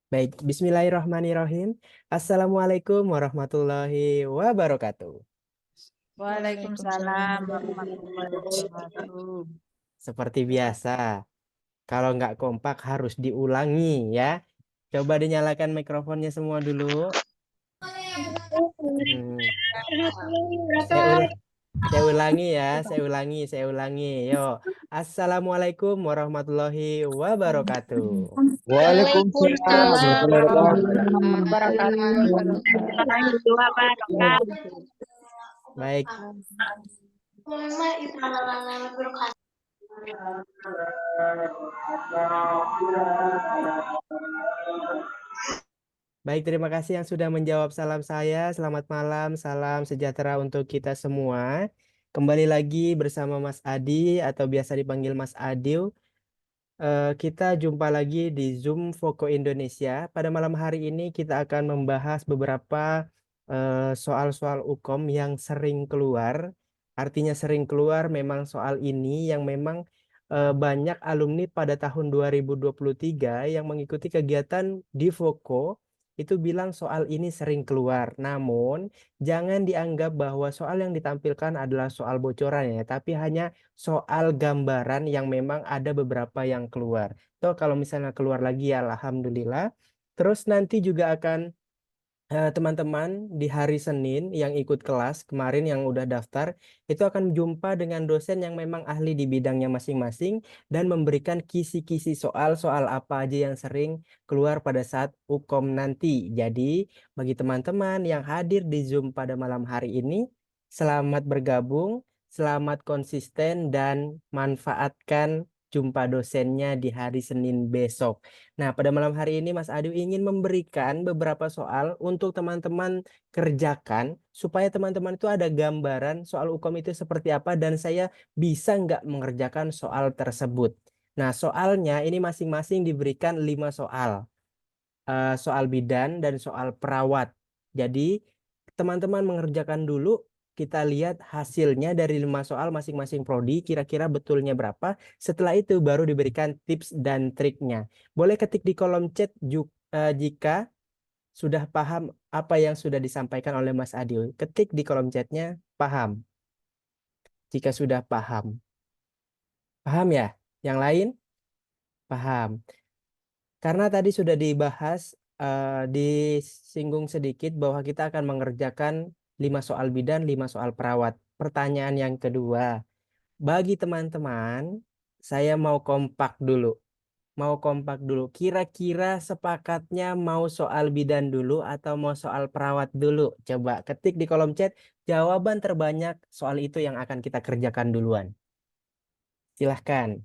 Baik, bismillahirrahmanirrahim. Assalamualaikum warahmatullahi wabarakatuh. Waalaikumsalam warahmatullahi wabarakatuh. Seperti biasa, kalau nggak kompak harus diulangi ya. Coba dinyalakan mikrofonnya semua dulu. Hmm, Saya ulang, saya ulangi ya, saya ulangi. Yo, Assalamualaikum warahmatullahi wabarakatuh. Waalaikumsalam Waalaikumsalam warahmatullahi warahmatullahi wabarakatuh. wabarakatuh. Baik, baik, terima kasih yang sudah menjawab salam saya. Selamat malam, salam sejahtera untuk kita semua. Kembali lagi bersama Mas Adi atau biasa dipanggil Mas Adil. Kita jumpa lagi di Zoom Foko Indonesia. Pada malam hari ini kita akan membahas beberapa soal-soal UKOM yang sering keluar. Artinya sering keluar memang soal ini yang memang banyak alumni pada tahun 2023 yang mengikuti kegiatan di Foko itu bilang soal ini sering keluar. Namun jangan dianggap bahwa soal yang ditampilkan adalah soal bocoran ya, tapi hanya soal gambaran yang memang ada beberapa yang keluar. Toh kalau misalnya keluar lagi ya alhamdulillah. Terus nanti juga akan teman-teman di hari Senin yang ikut kelas kemarin yang udah daftar itu akan jumpa dengan dosen yang memang ahli di bidangnya masing-masing dan memberikan kisi-kisi soal-soal apa aja yang sering keluar pada saat UKOM nanti. Jadi bagi teman-teman yang hadir di Zoom pada malam hari ini, selamat bergabung, selamat konsisten dan manfaatkan jumpa dosennya di hari Senin besok. Nah, pada malam hari ini Mas Adu ingin memberikan beberapa soal untuk teman-teman kerjakan supaya teman-teman itu ada gambaran soal UKOM itu seperti apa dan saya bisa nggak mengerjakan soal tersebut. Nah, soalnya ini masing-masing diberikan 5 soal. Soal bidan dan soal perawat. Jadi, teman-teman mengerjakan dulu, kita lihat hasilnya dari 5 soal masing-masing prodi, kira-kira betulnya berapa. Setelah itu baru diberikan tips dan triknya. Boleh ketik di kolom chat jika sudah paham apa yang sudah disampaikan oleh Mas Adil. Ketik di kolom chatnya, paham. Jika sudah paham. Paham ya? Yang lain? Paham. Karena tadi sudah dibahas, disinggung sedikit bahwa kita akan mengerjakan 5 soal bidan, 5 soal perawat. Pertanyaan yang kedua, bagi teman-teman, saya mau kompak dulu. Mau kompak dulu. Kira-kira sepakatnya mau soal bidan dulu atau mau soal perawat dulu? Coba ketik di kolom chat jawaban terbanyak soal itu yang akan kita kerjakan duluan. Silahkan.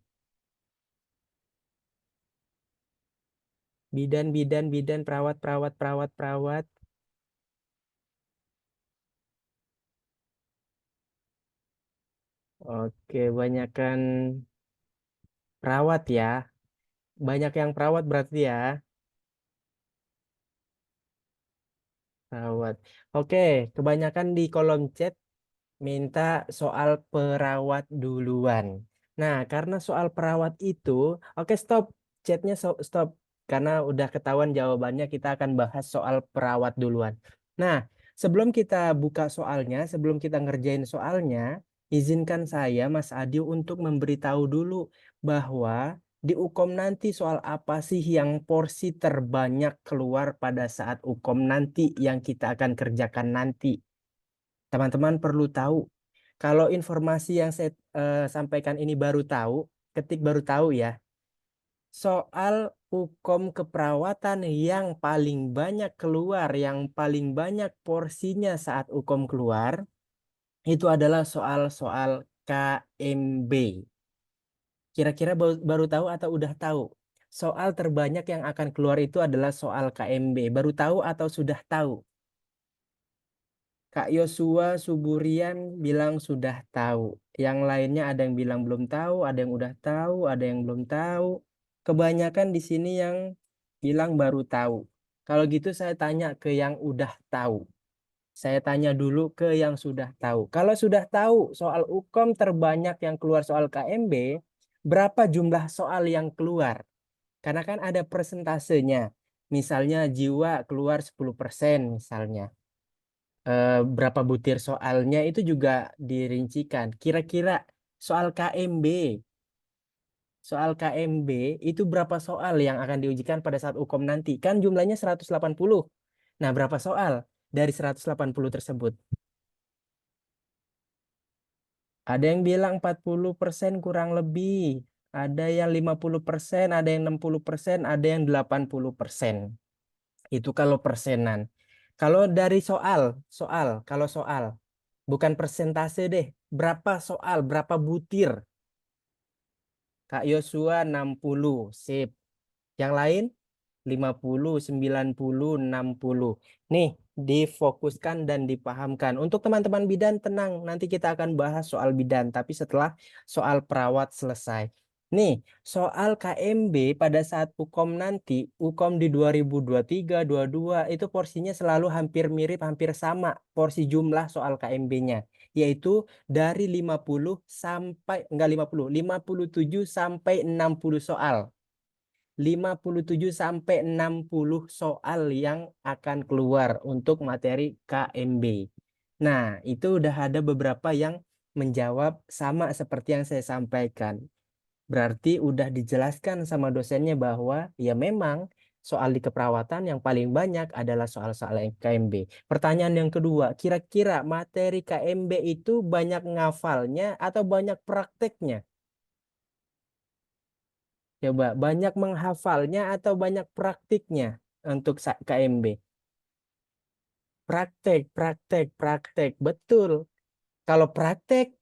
Bidan, bidan, bidan, perawat, perawat, perawat, perawat. Oke, banyakkan perawat ya. Banyak yang perawat berarti ya. Perawat. Oke, kebanyakan di kolom chat minta soal perawat duluan. Nah, karena soal perawat itu, oke stop. Chatnya stop. Karena udah ketahuan jawabannya, kita akan bahas soal perawat duluan. Nah, sebelum kita buka soalnya, sebelum kita ngerjain soalnya, izinkan saya, Mas Adi, untuk memberitahu dulu bahwa di UKOM nanti soal apa sih yang porsi terbanyak keluar pada saat UKOM nanti yang kita akan kerjakan nanti. Teman-teman perlu tahu, kalau informasi yang saya sampaikan ini baru tahu, ketik baru tahu ya, soal hukum keperawatan yang paling banyak keluar, yang paling banyak porsinya saat hukum keluar, itu adalah soal-soal KMB. Kira-kira baru tahu atau udah tahu? Soal terbanyak yang akan keluar itu adalah soal KMB. Baru tahu atau sudah tahu? Kak Yosua Suburian bilang sudah tahu. Yang lainnya ada yang bilang belum tahu, ada yang udah tahu, ada yang belum tahu. Kebanyakan di sini yang bilang baru tahu. Kalau gitu saya tanya ke yang udah tahu. Saya tanya dulu ke yang sudah tahu. Kalau sudah tahu soal UKOM terbanyak yang keluar soal KMB, berapa jumlah soal yang keluar? Karena kan ada persentasenya. Misalnya jiwa keluar 10% misalnya. Berapa butir soalnya itu juga dirincikan. Kira-kira soal KMB. Soal KMB itu berapa soal yang akan diujikan pada saat UKOM nanti? Kan jumlahnya 180. Nah, berapa soal dari 180 tersebut? Ada yang bilang 40% kurang lebih. Ada yang 50%, ada yang 60%, ada yang 80%. Itu kalau persenan. Kalau dari kalau soal, bukan persentase deh. Berapa soal, berapa butir? Kak Yosua 60, sip. Yang lain 50, 90, 60. Nih, difokuskan dan dipahamkan. Untuk teman-teman bidan tenang, nanti kita akan bahas soal bidan, tapi setelah soal perawat selesai. Nih, soal KMB pada saat UKOM nanti, UKOM di 2023, 22 itu porsinya selalu hampir mirip, hampir sama porsi jumlah soal KMB-nya, yaitu dari 50 sampai enggak 50, 57 sampai 60 soal. 57 sampai 60 soal yang akan keluar untuk materi KMB. Nah, itu udah ada beberapa yang menjawab sama seperti yang saya sampaikan. Berarti udah dijelaskan sama dosennya bahwa ya memang soal di keperawatan yang paling banyak adalah soal-soal KMB. Pertanyaan yang kedua, kira-kira materi KMB itu banyak ngafalnya atau banyak prakteknya? Coba banyak menghafalnya atau banyak praktiknya untuk KMB? Praktek, praktek, praktek. Betul. Kalau praktek,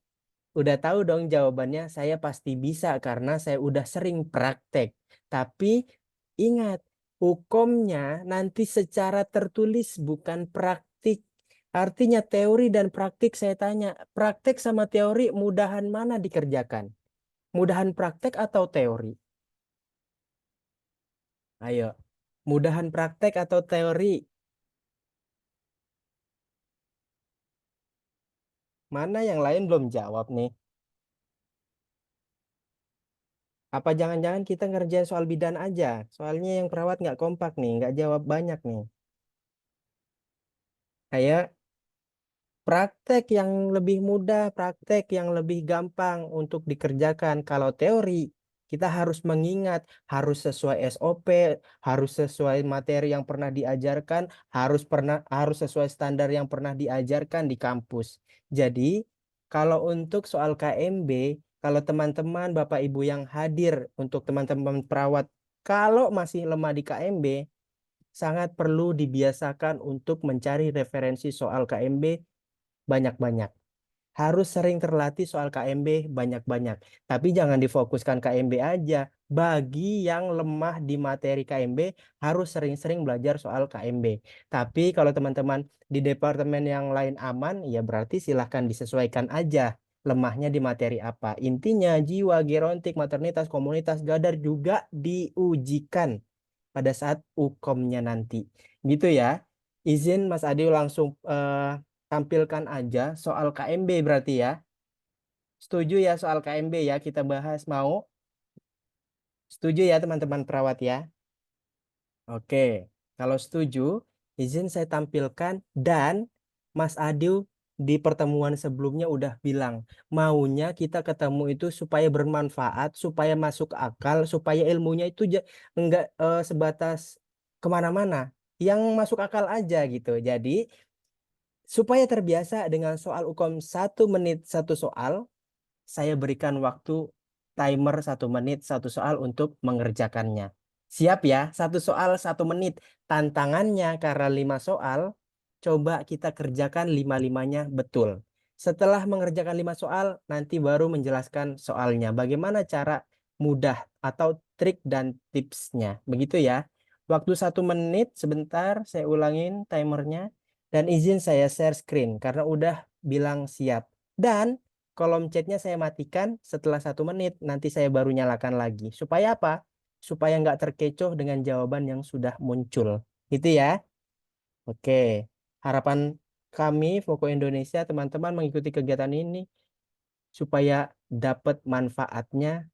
udah tahu dong jawabannya. Saya pasti bisa karena saya udah sering praktek. Tapi ingat, hukumnya nanti secara tertulis bukan praktik. Artinya teori dan praktik saya tanya. Praktek sama teori mudahan mana dikerjakan? Mudahan praktek atau teori? Ayo, mudahan praktek atau teori? Mana yang lain belum jawab nih? Apa jangan-jangan kita ngerjain soal bidan aja? Soalnya yang perawat nggak kompak nih, nggak jawab banyak nih. Kayak praktek yang lebih mudah, praktek yang lebih gampang untuk dikerjakan. Kalau teori, kita harus mengingat, harus sesuai SOP, harus sesuai materi yang pernah diajarkan, harus sesuai standar yang pernah diajarkan di kampus. Jadi, kalau untuk soal KMB, kalau teman-teman Bapak Ibu yang hadir untuk teman-teman perawat, kalau masih lemah di KMB, sangat perlu dibiasakan untuk mencari referensi soal KMB banyak-banyak. Harus sering terlatih soal KMB banyak-banyak. Tapi jangan difokuskan KMB aja. Bagi yang lemah di materi KMB, harus sering-sering belajar soal KMB. Tapi kalau teman-teman di departemen yang lain aman, ya berarti silahkan disesuaikan aja lemahnya di materi apa. Intinya jiwa, gerontik, maternitas, komunitas, gadar juga diujikan pada saat UKOM-nya nanti. Gitu ya. Izin Mas Adi langsung tampilkan aja soal KMB berarti ya. Setuju ya soal KMB ya kita bahas mau? Setuju ya teman-teman perawat ya? Oke, kalau setuju izin saya tampilkan dan Mas Adil di pertemuan sebelumnya udah bilang maunya kita ketemu itu supaya bermanfaat, supaya masuk akal, supaya ilmunya itu enggak sebatas kemana-mana, yang masuk akal aja gitu. Jadi supaya terbiasa dengan soal UKOM 1 menit 1 soal, saya berikan waktu timer 1 menit 1 soal untuk mengerjakannya. Siap ya? 1 soal 1 menit. Tantangannya karena 5 soal, coba kita kerjakan 5-5-nya betul. Setelah mengerjakan 5 soal, nanti baru menjelaskan soalnya. Bagaimana cara mudah atau trik dan tipsnya. Begitu ya. Waktu 1 menit, sebentar saya ulangin timernya. Dan izin saya share screen karena udah bilang siap. Dan kolom chatnya saya matikan setelah 1 menit. Nanti saya baru nyalakan lagi. Supaya apa? Supaya nggak terkecoh dengan jawaban yang sudah muncul. Gitu ya. Oke. Harapan kami, Foko Indonesia, teman-teman mengikuti kegiatan ini supaya dapat manfaatnya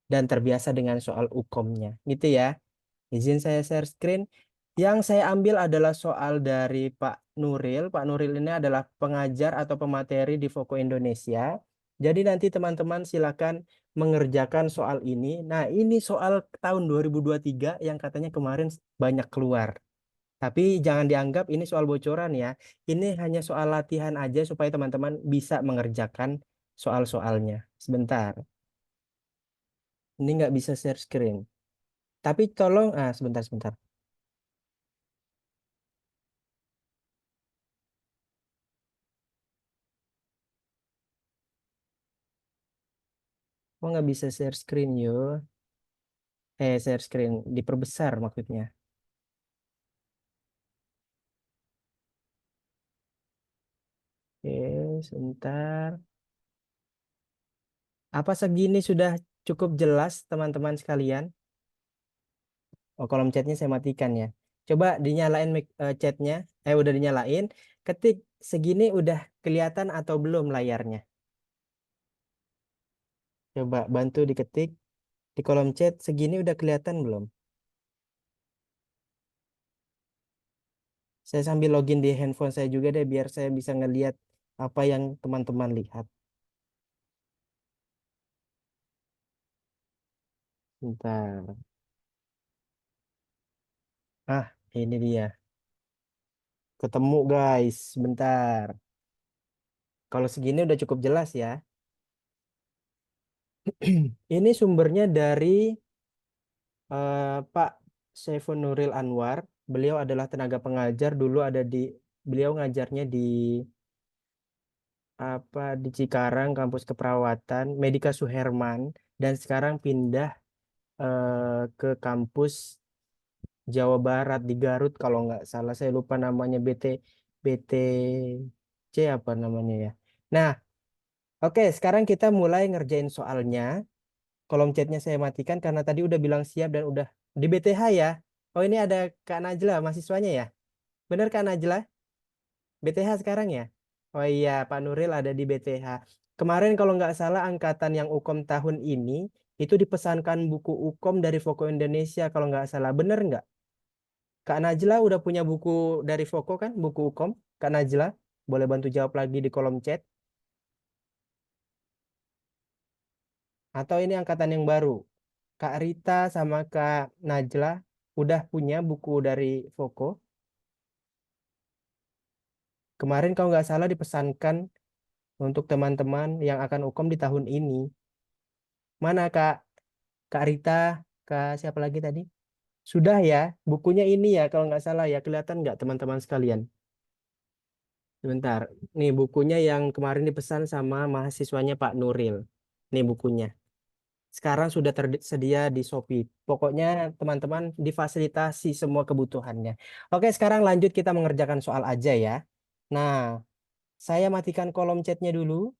dan terbiasa dengan soal UKOM-nya. Gitu ya. Izin saya share screen. Yang saya ambil adalah soal dari Pak Nuril. Pak Nuril ini adalah pengajar atau pemateri di Voko Indonesia. Jadi nanti teman-teman silakan mengerjakan soal ini. Nah, ini soal tahun 2023 yang katanya kemarin banyak keluar. Tapi jangan dianggap ini soal bocoran ya. Ini hanya soal latihan aja supaya teman-teman bisa mengerjakan soal-soalnya. Sebentar. Ini nggak bisa share screen. Tapi tolong, sebentar. Kok nggak bisa share screen yuk? Share screen. Diperbesar maksudnya. Oke, sebentar. Apa segini sudah cukup jelas teman-teman sekalian? Oh, kolom chatnya saya matikan ya. Coba dinyalain chatnya. Udah dinyalain. Ketik segini udah kelihatan atau belum layarnya? Coba bantu diketik di kolom chat segini udah kelihatan belum? Saya sambil login di handphone saya juga deh biar saya bisa ngeliat apa yang teman-teman lihat. Bentar. Ini dia. Ketemu guys, bentar. Kalau segini udah cukup jelas ya. Ini sumbernya dari Pak Saiful Nuril Anwar. Beliau adalah tenaga pengajar. Dulu beliau ngajarnya di di Cikarang, kampus keperawatan, Medika Suherman, dan sekarang pindah ke kampus Jawa Barat di Garut kalau nggak salah. Saya lupa namanya BTC apa namanya ya. Nah, oke, sekarang kita mulai ngerjain soalnya. Kolom chatnya saya matikan karena tadi udah bilang siap dan udah di BTH ya. Oh, ini ada Kak Najla mahasiswanya ya. Bener Kak Najla? BTH sekarang ya? Oh iya, Pak Nuril ada di BTH. Kemarin kalau nggak salah angkatan yang Ukom tahun ini itu dipesankan buku Ukom dari Voko Indonesia kalau nggak salah. Bener nggak? Kak Najla udah punya buku dari Voko kan? Buku Ukom? Kak Najla, boleh bantu jawab lagi di kolom chat. Atau ini angkatan yang baru? Kak Rita sama Kak Najla udah punya buku dari Voko. Kemarin kalau nggak salah dipesankan untuk teman-teman yang akan Ukom di tahun ini. Mana Kak? Kak Rita, Kak siapa lagi tadi? Sudah ya, bukunya ini ya kalau nggak salah ya. Kelihatan nggak teman-teman sekalian? Sebentar, nih bukunya yang kemarin dipesan sama mahasiswanya Pak Nuril. Nih bukunya. Sekarang sudah tersedia di Shopee. Pokoknya teman-teman difasilitasi semua kebutuhannya. Oke, sekarang lanjut kita mengerjakan soal aja ya. Nah, saya matikan kolom chatnya dulu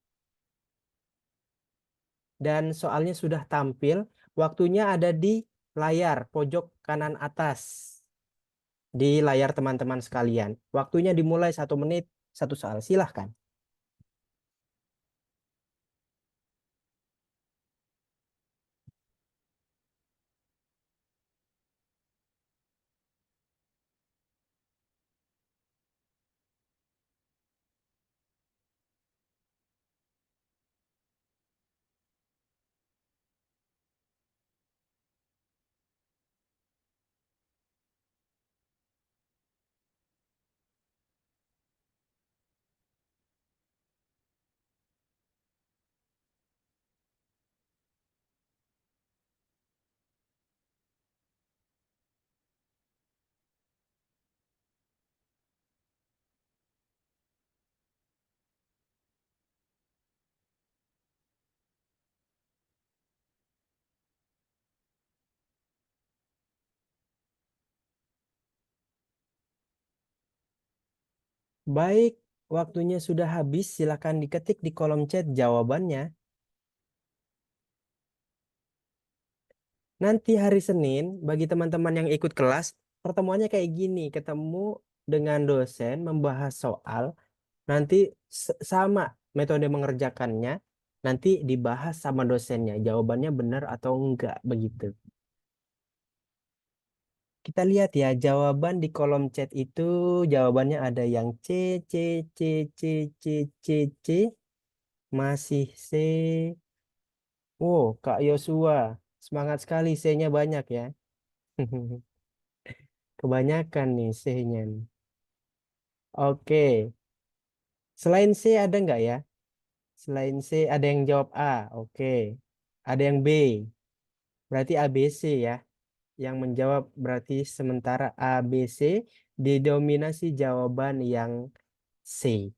dan soalnya sudah tampil. Waktunya ada di layar pojok kanan atas di layar teman-teman sekalian. Waktunya dimulai 1 menit, satu soal. Silahkan. Baik, waktunya sudah habis. Silakan diketik di kolom chat jawabannya. Nanti hari Senin, bagi teman-teman yang ikut kelas, pertemuannya kayak gini, ketemu dengan dosen, membahas soal, nanti sama metode mengerjakannya, nanti dibahas sama dosennya, jawabannya benar atau enggak, begitu. Kita lihat ya, jawaban di kolom chat itu jawabannya ada yang C, C, C, C, C, C, C, masih C. Oh, Kak Yosua, semangat sekali C-nya banyak ya. Kebanyakan nih C-nya nih. Oke, selain C ada nggak ya? Selain C ada yang jawab A, oke. Ada yang B, berarti ABC ya. Yang menjawab berarti sementara ABC didominasi jawaban yang C.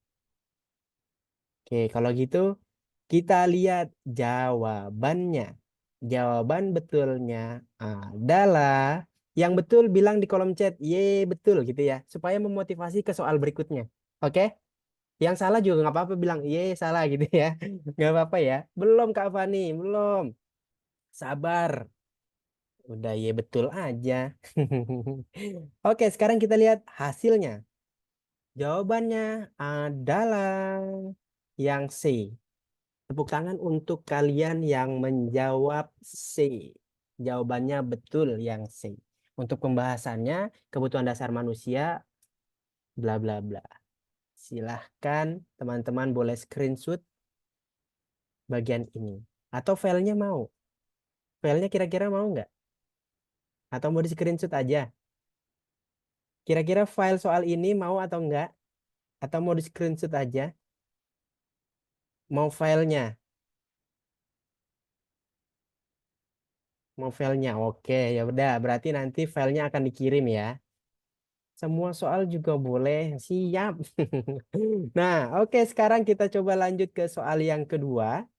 Oke, kalau gitu kita lihat jawabannya. Jawaban betulnya adalah yang betul bilang di kolom chat, ye betul gitu ya, supaya memotivasi ke soal berikutnya. Oke? Yang salah juga nggak apa-apa bilang, ye salah gitu ya. Nggak apa-apa ya. Belum Kak Fani, belum. Sabar. Udah ye betul aja. Oke, sekarang kita lihat hasilnya. Jawabannya adalah yang C. Tepuk tangan untuk kalian yang menjawab C. Jawabannya betul yang C. Untuk pembahasannya, kebutuhan dasar manusia, bla bla bla. Silahkan teman-teman boleh screenshot bagian ini. Atau filenya mau? Filenya kira-kira mau nggak? Atau mau di screenshot aja? Kira-kira file soal ini mau atau enggak? Atau mau di screenshot aja? Mau filenya? Mau filenya? Oke, ya udah. Berarti nanti filenya akan dikirim ya. Semua soal juga boleh. Siap. Nah, oke. Sekarang kita coba lanjut ke soal yang kedua.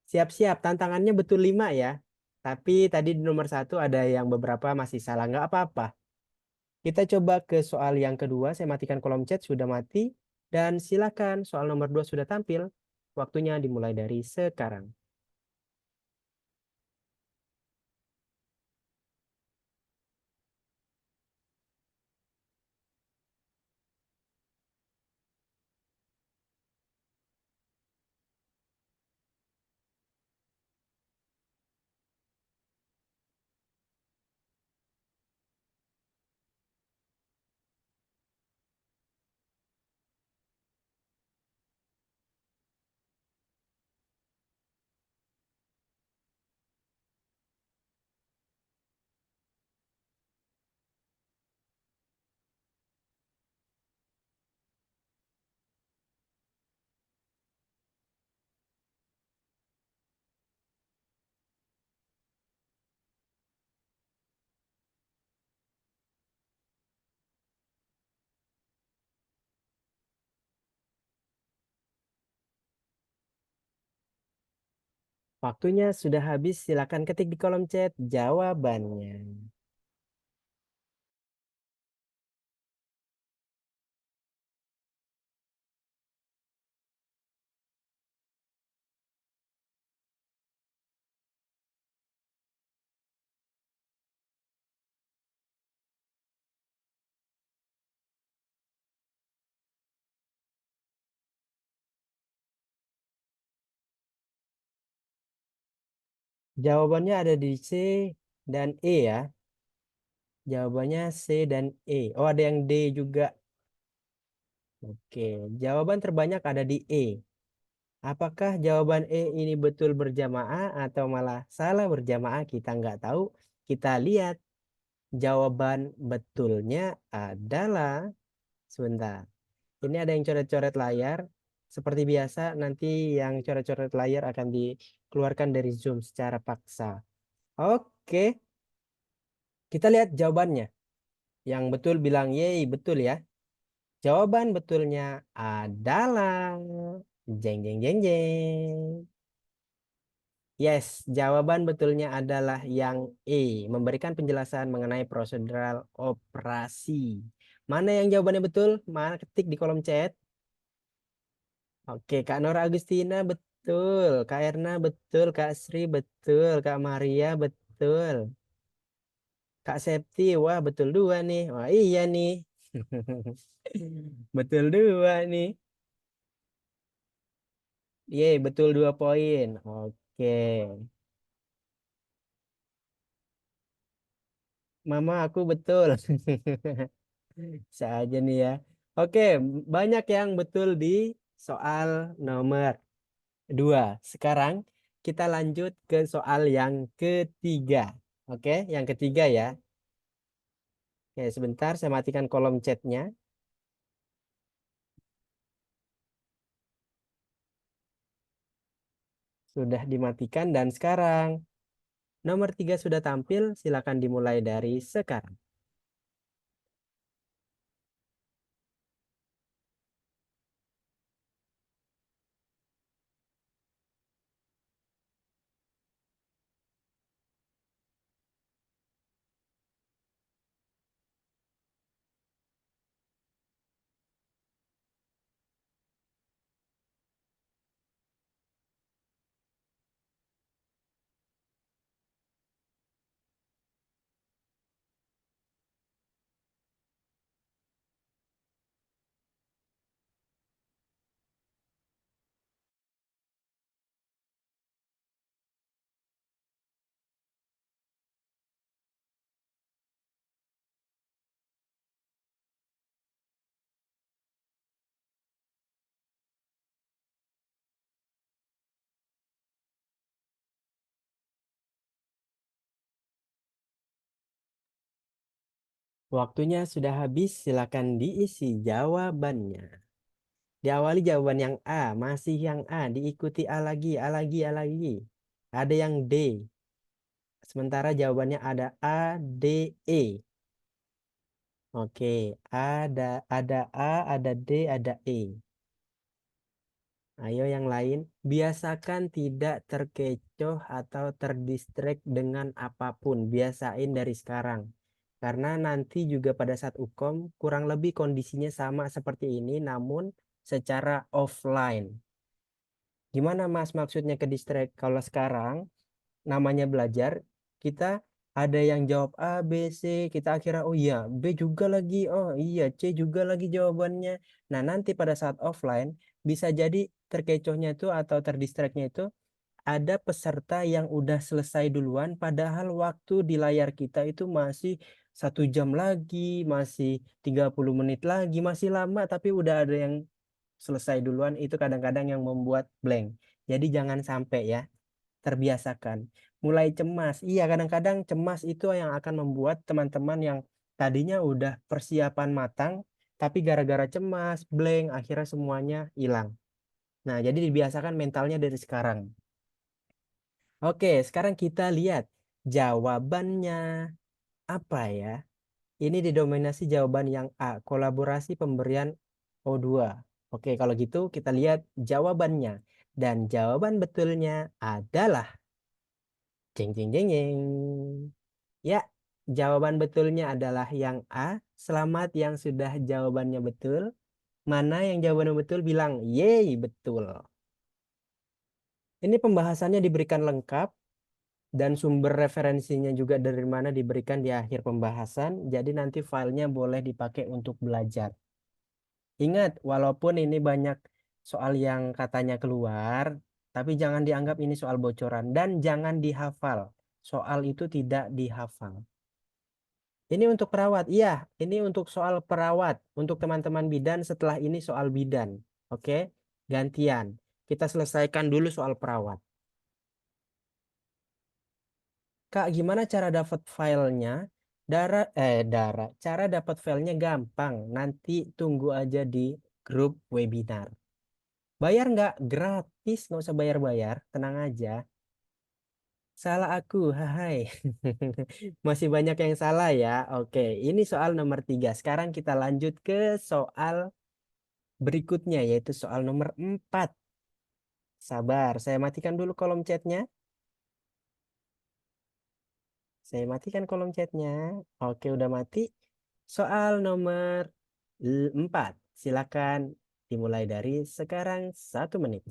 Siap-siap. Tantangannya betul 5 ya. Tapi tadi di nomor 1 ada yang beberapa masih salah. Nggak apa-apa. Kita coba ke soal yang kedua. Saya matikan kolom chat. Sudah mati. Dan silakan soal nomor 2 sudah tampil. Waktunya dimulai dari sekarang. Waktunya sudah habis. Silakan ketik di kolom chat jawabannya. Jawabannya ada di C dan E ya. Jawabannya C dan E. Oh, ada yang D juga. Oke, jawaban terbanyak ada di E. Apakah jawaban E ini betul berjamaah atau malah salah berjamaah? Kita nggak tahu. Kita lihat. Jawaban betulnya adalah, sebentar. Ini ada yang coret-coret layar. Seperti biasa, nanti yang coret-coret layar akan dikeluarkan dari Zoom secara paksa. Oke, kita lihat jawabannya. Yang betul bilang yeay, betul ya. Jawaban betulnya adalah jeng jeng jeng jeng. Yes, jawaban betulnya adalah yang E, memberikan penjelasan mengenai prosedural operasi. Mana yang jawabannya betul? Mana ketik di kolom chat. Oke, Kak Nora Agustina betul, Kak Erna betul, Kak Sri betul, Kak Maria betul. Kak Septi, wah betul dua nih. Wah iya nih. Betul dua nih. Ye, betul 2 poin. Oke. Mama, aku betul. Bisa aja nih ya. Oke, banyak yang betul di soal nomor 2. Sekarang kita lanjut ke soal yang ketiga. Oke, yang ketiga ya. Oke, sebentar saya matikan kolom chatnya. Sudah dimatikan dan sekarang nomor 3 sudah tampil. Silakan dimulai dari sekarang. Waktunya sudah habis, silakan diisi jawabannya. Diawali jawaban yang A, masih yang A, diikuti A lagi, A lagi, A lagi. Ada yang D. Sementara jawabannya ada A, D, E. Oke, ada A, ada D, ada E. Ayo yang lain, biasakan tidak terkecoh atau terdistract dengan apapun. Biasain dari sekarang. Karena nanti juga pada saat UKOM kurang lebih kondisinya sama seperti ini, namun secara offline. Gimana Mas maksudnya ke distract? Kalau sekarang namanya belajar, kita ada yang jawab A, B, C, kita akhirnya oh iya, B juga lagi, oh iya, C juga lagi jawabannya. Nah, nanti pada saat offline bisa jadi terkecohnya itu atau terdistractnya itu ada peserta yang udah selesai duluan, padahal waktu di layar kita itu masih 1 jam lagi, masih 30 menit lagi, masih lama, tapi udah ada yang selesai duluan. Itu kadang-kadang yang membuat blank. Jadi jangan sampai ya, terbiasakan. Mulai cemas. Iya, kadang-kadang cemas itu yang akan membuat teman-teman yang tadinya udah persiapan matang, tapi gara-gara cemas, blank, akhirnya semuanya hilang. Nah, jadi dibiasakan mentalnya dari sekarang. Oke, sekarang kita lihat jawabannya apa ya? Ini didominasi jawaban yang A, kolaborasi pemberian O2. Oke, kalau gitu kita lihat jawabannya. Dan jawaban betulnya adalah jeng jeng jeng jeng. Ya, jawaban betulnya adalah yang A. Selamat yang sudah jawabannya betul. Mana yang jawabannya betul bilang yeay betul. Ini pembahasannya diberikan lengkap dan sumber referensinya juga dari mana diberikan di akhir pembahasan. Jadi nanti filenya boleh dipakai untuk belajar. Ingat, walaupun ini banyak soal yang katanya keluar, tapi jangan dianggap ini soal bocoran dan jangan dihafal. Soal itu tidak dihafal. Ini untuk perawat. Iya, ini untuk soal perawat. Untuk teman-teman bidan setelah ini soal bidan. Oke, gantian. Kita selesaikan dulu soal perawat. Kak, gimana cara dapat filenya? Cara dapat filenya gampang. Nanti tunggu aja di grup webinar. Bayar nggak? Gratis, nggak usah bayar-bayar. Tenang aja. Salah aku, hai. Masih banyak yang salah ya. Oke, ini soal nomor 3. Sekarang kita lanjut ke soal berikutnya, yaitu soal nomor 4. Sabar, saya matikan dulu kolom chatnya. Saya matikan kolom chatnya. Oke, udah mati. Soal nomor 4. Silakan dimulai dari sekarang 1 menit.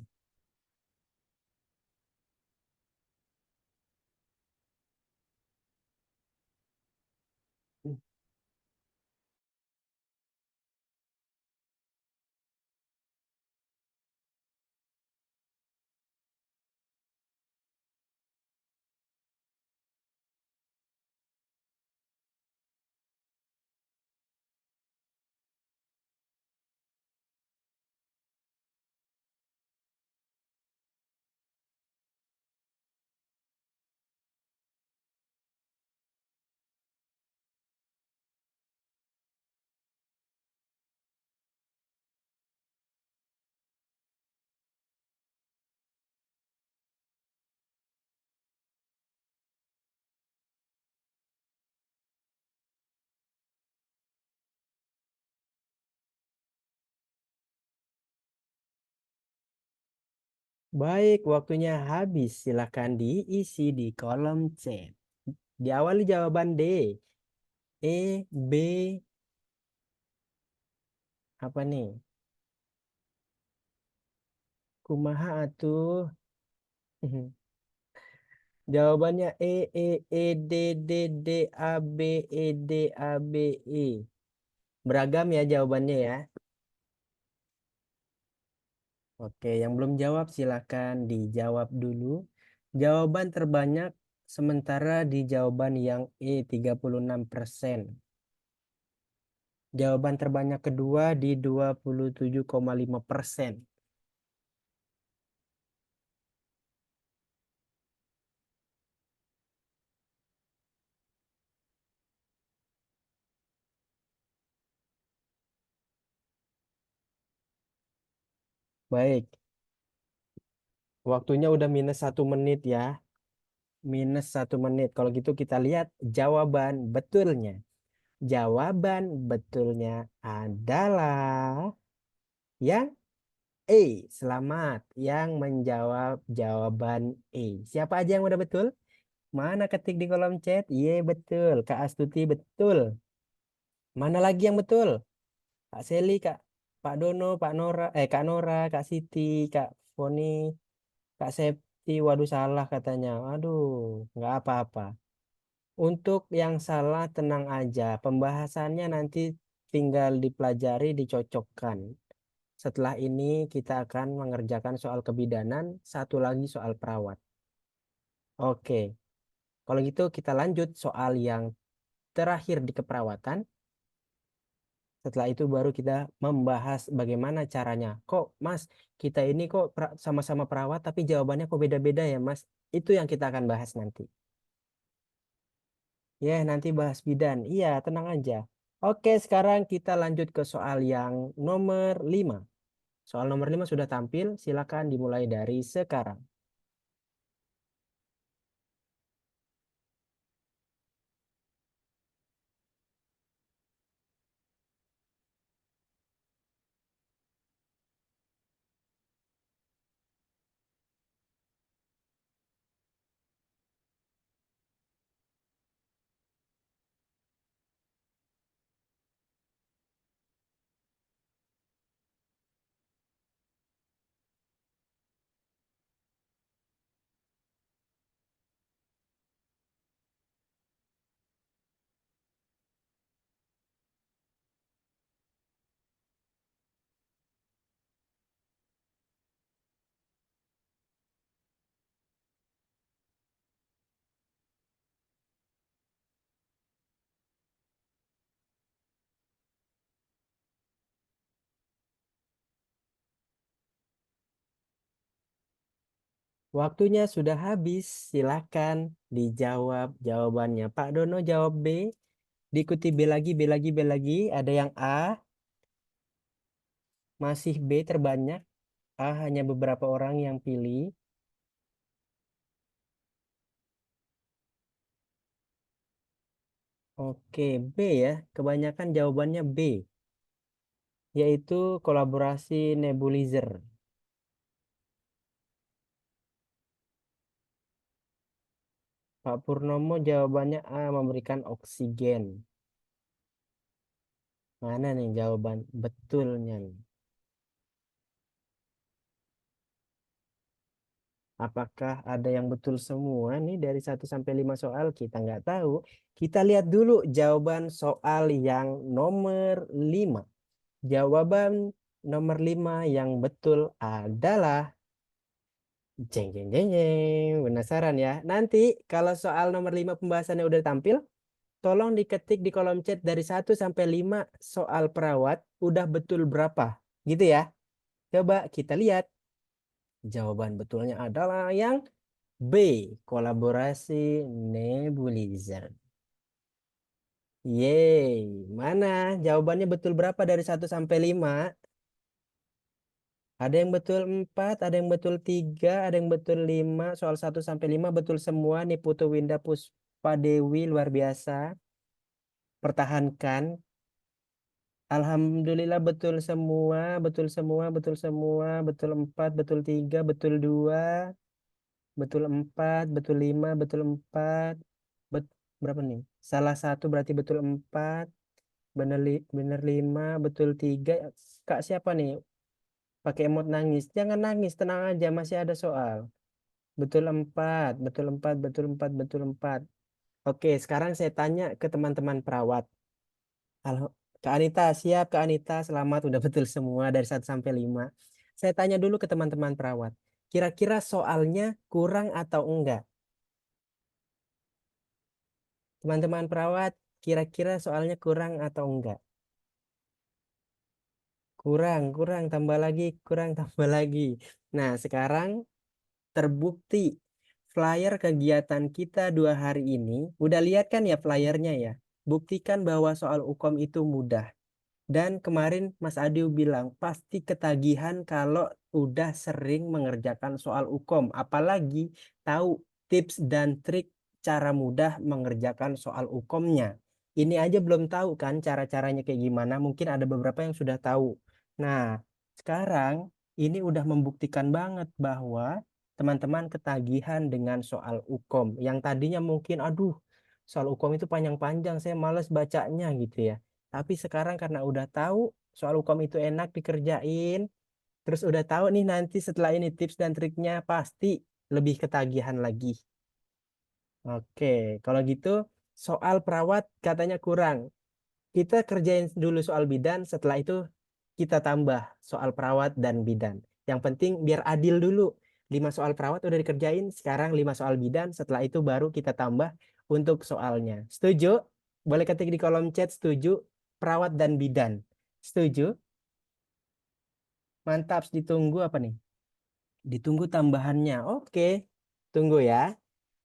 Baik, waktunya habis. Silakan diisi di kolom chat. Diawali jawaban D. E, B, apa nih? Kumaha atuh. Jawabannya D, D, D, A, B, E, D, A, B, E. Beragam ya jawabannya ya. Oke, yang belum jawab silakan dijawab dulu. Jawaban terbanyak sementara di jawaban yang E 36%. Jawaban terbanyak kedua di 27,5%. Baik, waktunya udah minus 1 menit ya. Minus 1 menit. Kalau gitu kita lihat jawaban betulnya. Jawaban betulnya adalah yang E. Selamat yang menjawab jawaban E. Siapa aja yang udah betul? Mana ketik di kolom chat? Iya betul. Kak Astuti betul. Mana lagi yang betul? Kak Seli, Pak Dono, Kak Nora, Kak Siti, Kak Foni, Kak Septi. Waduh salah katanya. Aduh, nggak apa-apa. Untuk yang salah tenang aja. Pembahasannya nanti tinggal dipelajari, dicocokkan. Setelah ini kita akan mengerjakan soal kebidanan, satu lagi soal perawat. Oke, kalau gitu kita lanjut soal yang terakhir di keperawatan. Setelah itu baru kita membahas bagaimana caranya. Kok Mas, kita ini kok sama-sama perawat tapi jawabannya kok beda-beda ya Mas? Itu yang kita akan bahas nanti. Ya, nanti bahas bidan. Iya, tenang aja. Oke, sekarang kita lanjut ke soal yang nomor 5. Soal nomor 5 sudah tampil, silakan dimulai dari sekarang. Waktunya sudah habis, silakan dijawab jawabannya. Pak Dono jawab B, diikuti B lagi, B lagi, B lagi. Ada yang A, masih B terbanyak. A hanya beberapa orang yang pilih. Oke, B ya. Kebanyakan jawabannya B, yaitu kolaborasi nebulizer. Pak Purnomo jawabannya A, memberikan oksigen. Mana nih jawaban betulnya nih? Apakah ada yang betul semua nih dari 1 sampai 5 soal? Kita nggak tahu. Kita lihat dulu jawaban soal yang nomor 5. Jawaban nomor 5 yang betul adalah jeng jeng jeng jeng. Penasaran ya? Nanti kalau soal nomor 5 pembahasannya udah tampil, tolong diketik di kolom chat dari 1 sampai 5 soal perawat udah betul berapa. Gitu ya. Coba kita lihat. Jawaban betulnya adalah yang B. Kolaborasi nebulizer. Yeay. Mana jawabannya betul berapa dari 1 sampai 5? Ada yang betul 4, ada yang betul 3, ada yang betul 5. Soal 1 sampai 5 betul semua nih Putu Winda Puspa Dewi luar biasa. Pertahankan. Alhamdulillah betul semua, betul semua, betul semua, betul 4, betul 3, betul 2, betul 4, betul 5, betul 4. Berapa nih? Salah satu berarti betul 4, bener 5, betul 3. Kak siapa nih? Pakai emot nangis. Jangan nangis, tenang aja, masih ada soal. Betul 4, betul 4, betul 4, betul 4. Oke, sekarang saya tanya ke teman-teman perawat. Halo, Kak Anita, siap Kak Anita, selamat udah betul semua dari 1 sampai 5. Saya tanya dulu ke teman-teman perawat. Kira-kira soalnya kurang atau enggak? Teman-teman perawat, kira-kira soalnya kurang atau enggak? Kurang, kurang, tambah lagi, kurang, tambah lagi. Nah, sekarang terbukti flyer kegiatan kita 2 hari ini. Udah lihat kan ya flyernya ya? Buktikan bahwa soal UKOM itu mudah. Dan kemarin Mas Adiu bilang pasti ketagihan kalau udah sering mengerjakan soal UKOM. Apalagi tahu tips dan trik cara mudah mengerjakan soal UKOM-nya. Ini aja belum tahu kan cara-caranya kayak gimana. Mungkin ada beberapa yang sudah tahu. Nah, sekarang ini udah membuktikan banget bahwa teman-teman ketagihan dengan soal UKOM. Yang tadinya mungkin, aduh, soal UKOM itu panjang-panjang, saya males bacanya gitu ya. Tapi sekarang karena udah tahu soal hukum itu enak dikerjain, terus udah tahu nih nanti setelah ini tips dan triknya pasti lebih ketagihan lagi. Oke, kalau gitu soal perawat katanya kurang. Kita kerjain dulu soal bidan, setelah itu kita tambah soal perawat dan bidan. Yang penting biar adil dulu. 5 soal perawat udah dikerjain, sekarang 5 soal bidan, setelah itu baru kita tambah untuk soalnya. Setuju? Boleh ketik di kolom chat setuju, perawat dan bidan. Setuju? Mantap, ditunggu apa nih? Ditunggu tambahannya. Oke, tunggu ya.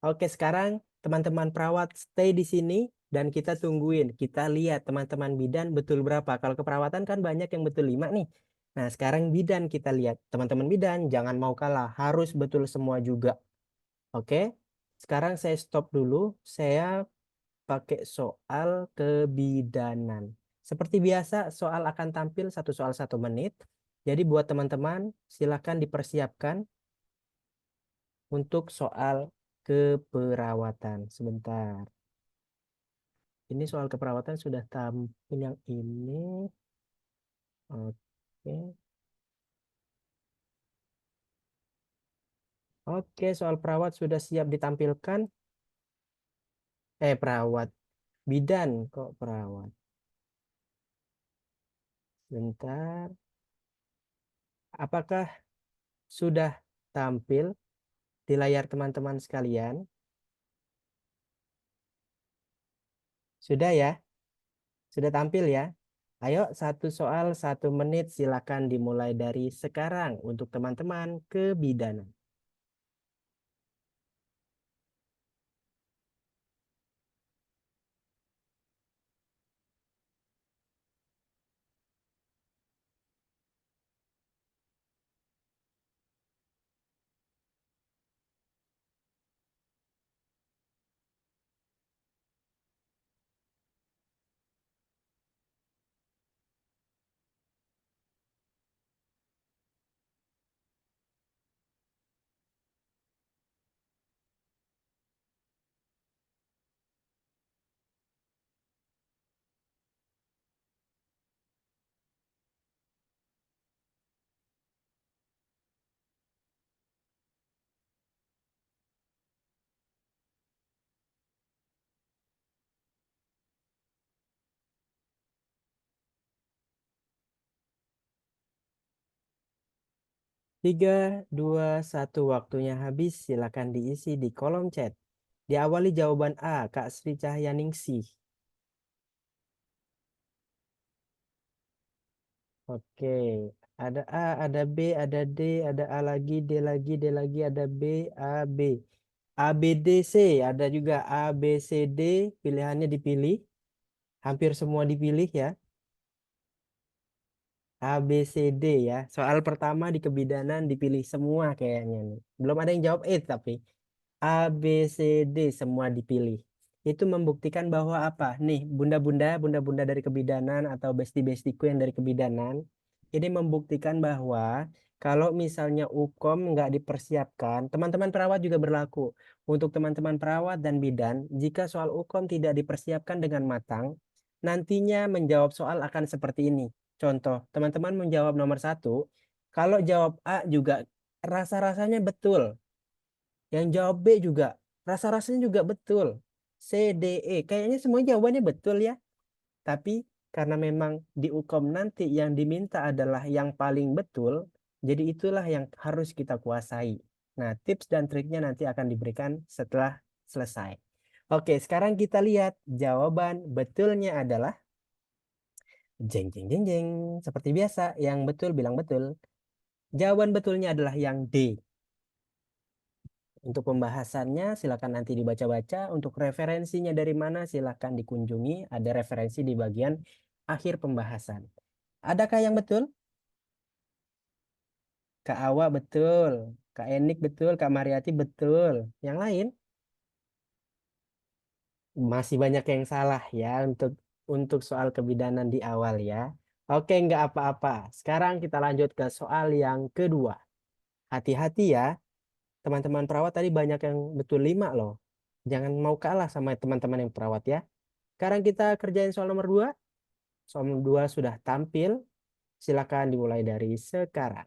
Oke, sekarang teman-teman perawat stay di sini dan kita tungguin. Kita lihat teman-teman bidan betul berapa. Kalau keperawatan kan banyak yang betul 5 nih. Nah, sekarang bidan kita lihat. Teman-teman bidan jangan mau kalah. Harus betul semua juga. Oke, sekarang saya stop dulu. Saya pakai soal kebidanan. Seperti biasa, soal akan tampil 1 soal 1 menit. Jadi buat teman-teman, silakan dipersiapkan untuk soal keperawatan. Sebentar. Ini soal keperawatan sudah tampil yang ini. Oke. Oke, soal perawat sudah siap ditampilkan. Perawat. Bidan kok perawat. Bentar. Apakah sudah tampil di layar teman-teman sekalian? Sudah ya? Sudah tampil ya? Ayo 1 soal 1 menit silakan dimulai dari sekarang untuk teman-teman kebidanan. Tiga, dua, satu, waktunya habis. Silakan diisi di kolom chat. Diawali jawaban A, Kak Sri Cahyaningsih. Oke, ada A, ada B, ada D, ada A lagi, D lagi, D lagi, ada B, A, B. A, B, D, C, ada juga A, B, C, D, pilihannya dipilih. Hampir semua dipilih ya. A, B, C, D ya. Soal pertama di kebidanan dipilih semua kayaknya nih. Belum ada yang jawab E tapi. A, B, C, D semua dipilih. Itu membuktikan bahwa apa? Nih, bunda-bunda dari kebidanan atau besti-bestiku yang dari kebidanan, ini membuktikan bahwa kalau misalnya UKOM nggak dipersiapkan, teman-teman perawat juga berlaku. Untuk teman-teman perawat dan bidan, jika soal UKOM tidak dipersiapkan dengan matang, nantinya menjawab soal akan seperti ini. Contoh, teman-teman menjawab nomor 1, kalau jawab A juga rasa-rasanya betul. Yang jawab B juga rasa-rasanya juga betul. C, D, E. Kayaknya semua jawabannya betul ya. Tapi karena memang di UKOM nanti yang diminta adalah yang paling betul, jadi itulah yang harus kita kuasai. Nah, tips dan triknya nanti akan diberikan setelah selesai. Oke, sekarang kita lihat jawaban betulnya adalah jeng jeng jeng jeng. Seperti biasa, yang betul bilang betul. Jawaban betulnya adalah yang D. Untuk pembahasannya silakan nanti dibaca-baca. Untuk referensinya dari mana silakan dikunjungi. Ada referensi di bagian akhir pembahasan. Adakah yang betul? Kak Awa betul. Kak Enik betul. Kak Mariati betul. Yang lain? Masih banyak yang salah ya untuk soal kebidanan di awal ya. Oke, nggak apa-apa. Sekarang kita lanjut ke soal yang kedua. Hati-hati ya. Teman-teman perawat tadi banyak yang betul 5 loh. Jangan mau kalah sama teman-teman yang perawat ya. Sekarang kita kerjain soal nomor 2. Soal nomor 2 sudah tampil. Silakan dimulai dari sekarang.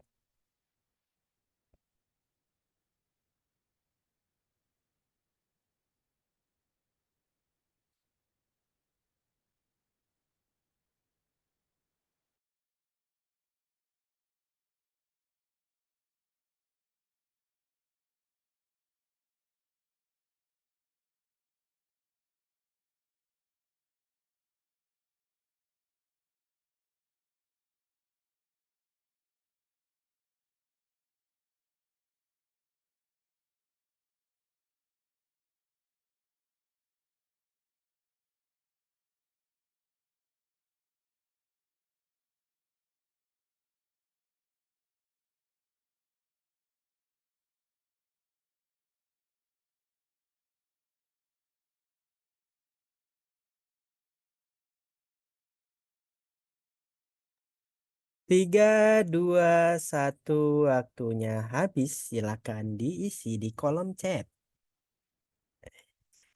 Tiga, dua, satu, waktunya habis. Silakan diisi di kolom chat.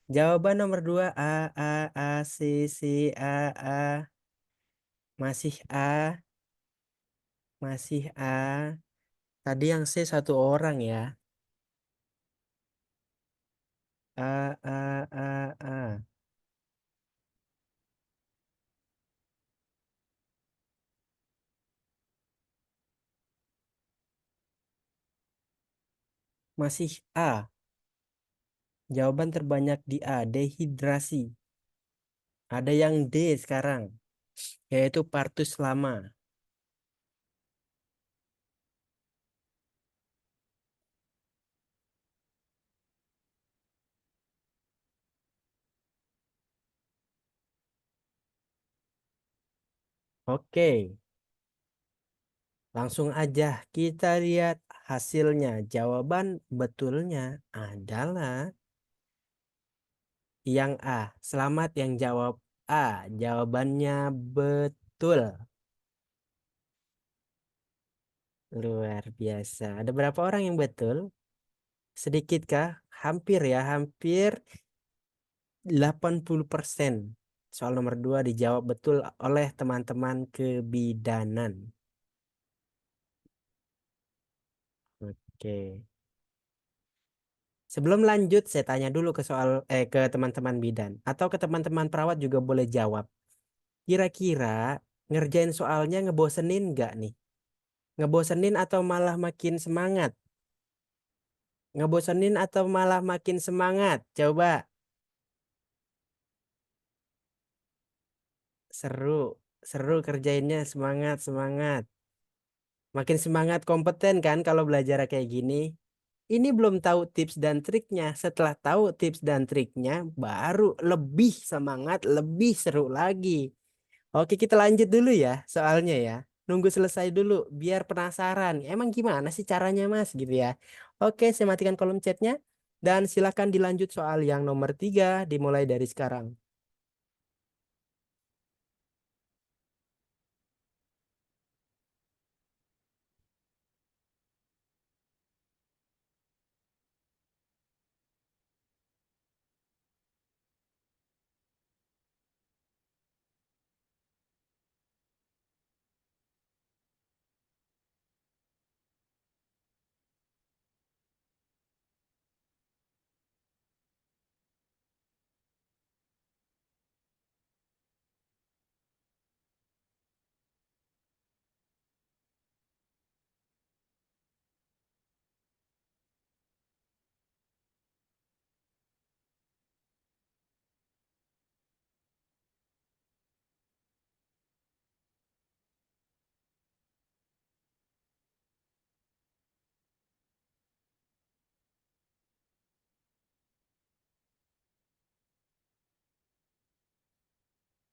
Jawaban nomor 2 A, C, A. Masih A, masih A. Tadi yang C satu orang ya. A. Masih A. Jawaban terbanyak di A, dehidrasi. Ada yang D sekarang, yaitu partus lama. Oke, langsung aja kita lihat hasilnya. Jawaban betulnya adalah yang A. Selamat yang jawab A. Jawabannya betul. Luar biasa. Ada berapa orang yang betul? Sedikit kah? Hampir ya, hampir 80%. Soal nomor 2 dijawab betul oleh teman-teman kebidanan. Oke. Sebelum lanjut, saya tanya dulu ke teman-teman bidan atau ke teman-teman perawat juga boleh jawab. Kira-kira ngerjain soalnya ngebosenin nggak nih? Ngebosenin atau malah makin semangat? Ngebosenin atau malah makin semangat? Coba. Seru, seru kerjainnya, semangat, semangat. Makin semangat kompeten kan kalau belajar kayak gini. Ini belum tahu tips dan triknya. Setelah tahu tips dan triknya, baru lebih semangat, lebih seru lagi. Oke, kita lanjut dulu ya soalnya ya. Nunggu selesai dulu biar penasaran. Emang gimana sih caranya Mas gitu ya. Oke, saya matikan kolom chatnya. Dan silakan dilanjut soal yang nomor 3 dimulai dari sekarang.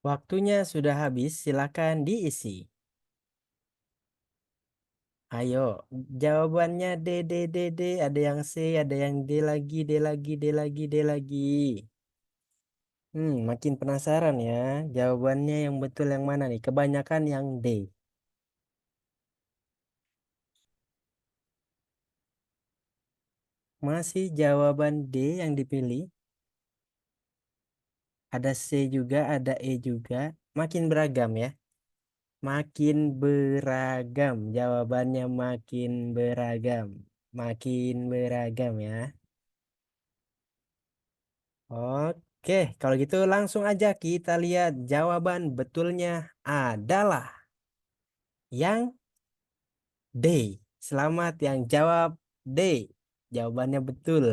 Waktunya sudah habis, silakan diisi. Ayo, jawabannya D, D, D, D. Ada yang C, ada yang D lagi, D lagi, D lagi, D lagi. Makin penasaran ya. Jawabannya yang betul yang mana nih? Kebanyakan yang D. Masih jawaban D yang dipilih. Ada C juga, ada E juga. Makin beragam ya. Makin beragam. Jawabannya makin beragam. Makin beragam ya. Oke, kalau gitu langsung aja kita lihat jawaban betulnya adalah yang D. Selamat yang jawab D. Jawabannya betul.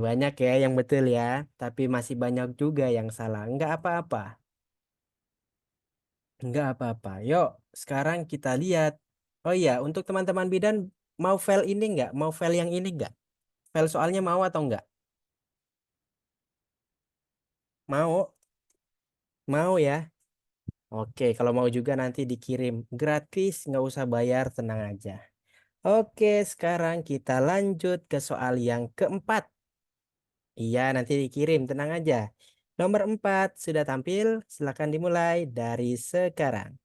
Banyak ya yang betul ya, tapi masih banyak juga yang salah. Enggak apa-apa. Enggak apa-apa. Yuk, sekarang kita lihat. Oh iya, untuk teman-teman bidan mau file ini enggak? Mau file yang ini enggak? File soalnya mau atau enggak? Mau? Mau ya? Oke, kalau mau juga nanti dikirim gratis, nggak usah bayar, tenang aja. Oke, sekarang kita lanjut ke soal yang keempat. Iya, nanti dikirim, tenang aja. Nomor 4 sudah tampil, silakan dimulai dari sekarang.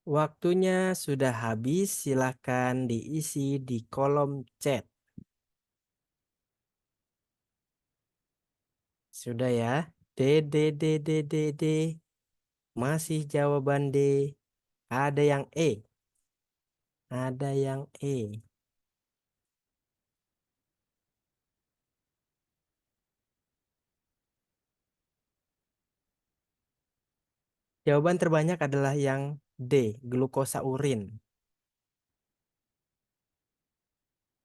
Waktunya sudah habis, silakan diisi di kolom chat. Sudah ya? D, D, D, D, D, D. Masih jawaban D. Ada yang E. Ada yang E. Jawaban terbanyak adalah yang D, glukosa urin.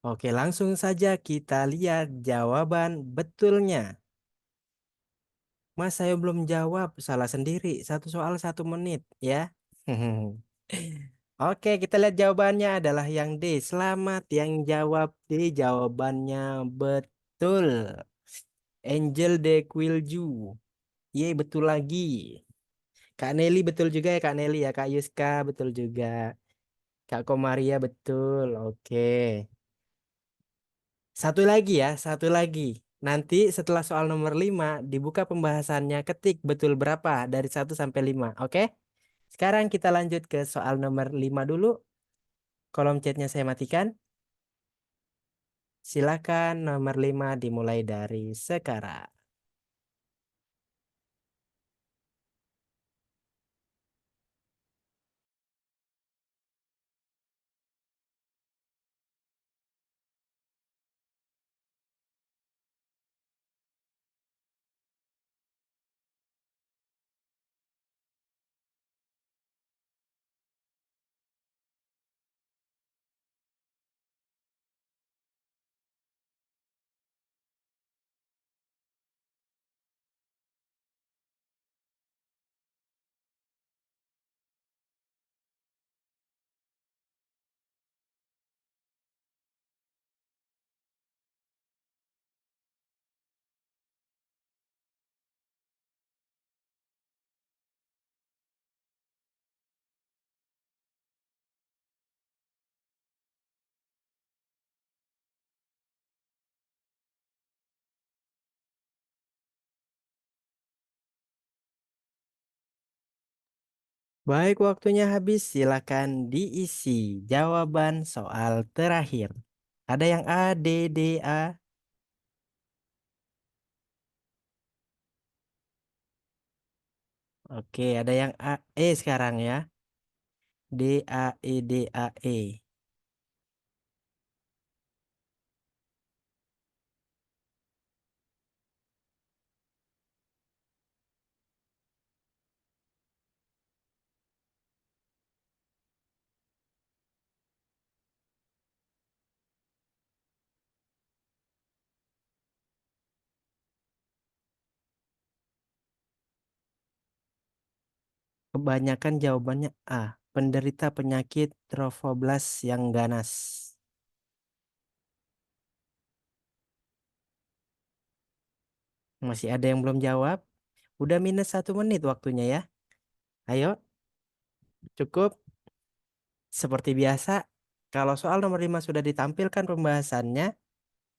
Oke, langsung saja kita lihat jawaban betulnya. Mas, saya belum jawab, salah sendiri. Satu soal 1 menit, ya. Oke, kita lihat jawabannya adalah yang D. Selamat yang jawab D. Jawabannya betul. Angel de Quilju. Ye, betul lagi. Kak Nelly betul juga ya, Kak Nelly ya. Kak Yuska betul juga. Kak Komaria betul. Oke. Satu lagi ya, satu lagi. Nanti setelah soal nomor 5 dibuka pembahasannya, ketik betul berapa dari 1 sampai 5. Oke? Sekarang kita lanjut ke soal nomor 5 dulu. Kolom chatnya saya matikan. Silakan nomor 5 dimulai dari sekarang. Baik, waktunya habis. Silakan diisi jawaban soal terakhir. Ada yang A, D, D, A. Oke, ada yang A, E sekarang ya. D, A, E, D, A, E. Kebanyakan jawabannya A. Penderita penyakit trophoblast yang ganas. Masih ada yang belum jawab? Udah minus 1 menit waktunya ya. Ayo, cukup. Seperti biasa, kalau soal nomor 5 sudah ditampilkan pembahasannya,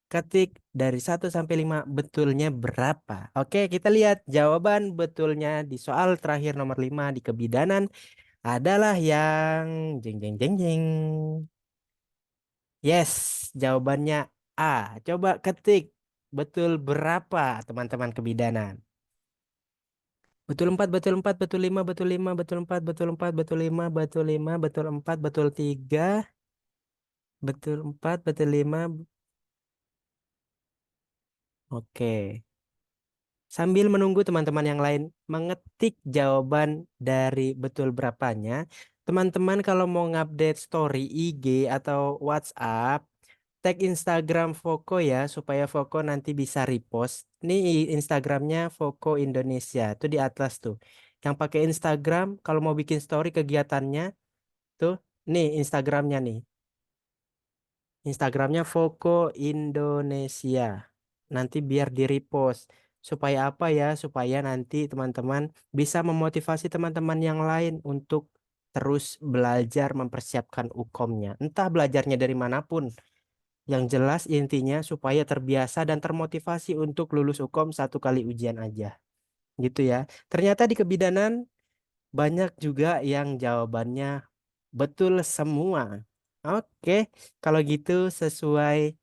ketik dari 1 sampai 5 betulnya berapa. Oke, kita lihat jawaban betulnya di soal terakhir nomor 5 di kebidanan adalah yang jeng jeng jeng jeng. Yes, jawabannya A. Coba ketik betul berapa teman-teman kebidanan. Betul 4, betul 4, betul 5, betul 5, betul 4, betul 4, betul 5, betul 5, betul 4, betul 3, betul 4, betul 5. Oke. Sambil menunggu teman-teman yang lain mengetik jawaban dari betul berapanya, teman-teman kalau mau ngupdate story IG atau WhatsApp, tag Instagram Voko ya, supaya Voko nanti bisa repost. Nih Instagramnya Voko Indonesia, tuh di atas tuh. Yang pakai Instagram, kalau mau bikin story kegiatannya, tuh, nih Instagramnya nih. Instagramnya Voko Indonesia. Nanti biar di repost. Supaya apa ya? Supaya nanti teman-teman bisa memotivasi teman-teman yang lain untuk terus belajar mempersiapkan UKOM-nya. Entah belajarnya dari manapun. Yang jelas intinya supaya terbiasa dan termotivasi untuk lulus UKOM 1 kali ujian aja. Gitu ya. Ternyata di kebidanan banyak juga yang jawabannya betul semua. Oke, kalau gitu sesuai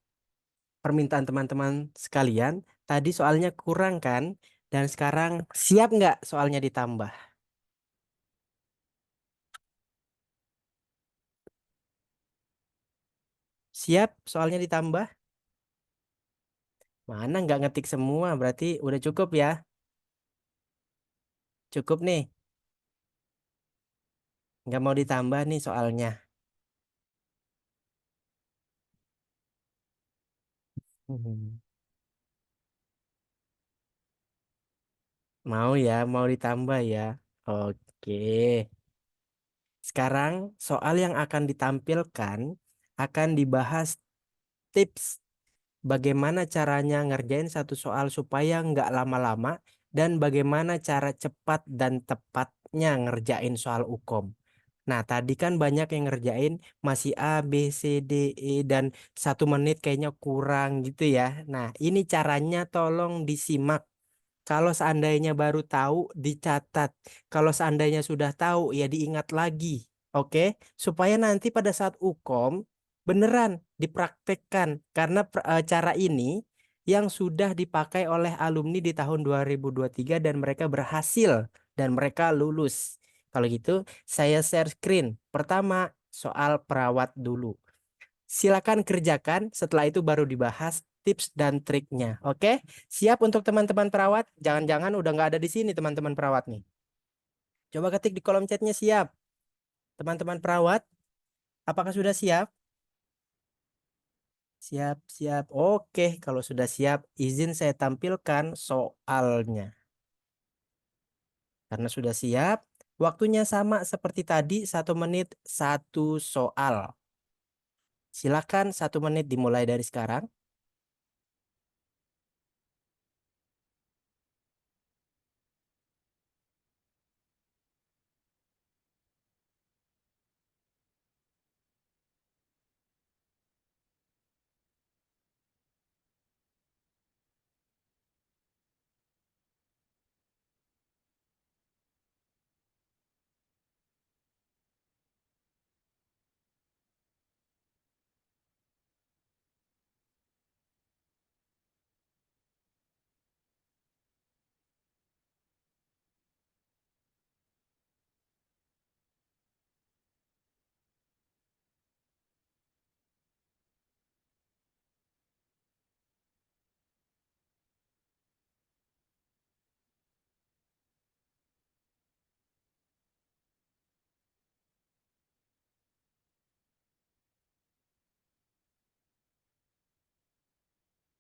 permintaan teman-teman sekalian, tadi soalnya kurang kan? Dan sekarang siap nggak soalnya ditambah? Siap soalnya ditambah? Mana nggak ngetik semua, berarti udah cukup ya? Cukup nih, nggak mau ditambah nih soalnya. Hmm. Mau ya, mau ditambah ya. Oke. Sekarang soal yang akan ditampilkan akan dibahas tips bagaimana caranya ngerjain satu soal supaya nggak lama-lama dan bagaimana cara cepat dan tepatnya ngerjain soal UKOM. Nah, tadi kan banyak yang ngerjain masih A, B, C, D, E dan 1 menit kayaknya kurang gitu ya. Nah, ini caranya tolong disimak Kalau seandainya baru tahu, dicatat. Kalau seandainya sudah tahu, ya diingat lagi. Oke? Supaya nanti pada saat UKOM, beneran dipraktekkan. Karena cara ini yang sudah dipakai oleh alumni di tahun 2023 dan mereka berhasil dan mereka lulus. Kalau gitu, saya share screen. Pertama, soal perawat dulu. Silakan kerjakan, setelah itu baru dibahas tips dan triknya. Oke? Siap untuk teman-teman perawat? Jangan-jangan udah nggak ada di sini teman-teman perawat nih. Coba ketik di kolom chatnya siap. Teman-teman perawat, apakah sudah siap? Siap, siap. Oke, kalau sudah siap, izin saya tampilkan soalnya. Karena sudah siap, waktunya sama seperti tadi, 1 menit, 1 soal. Silakan 1 menit dimulai dari sekarang.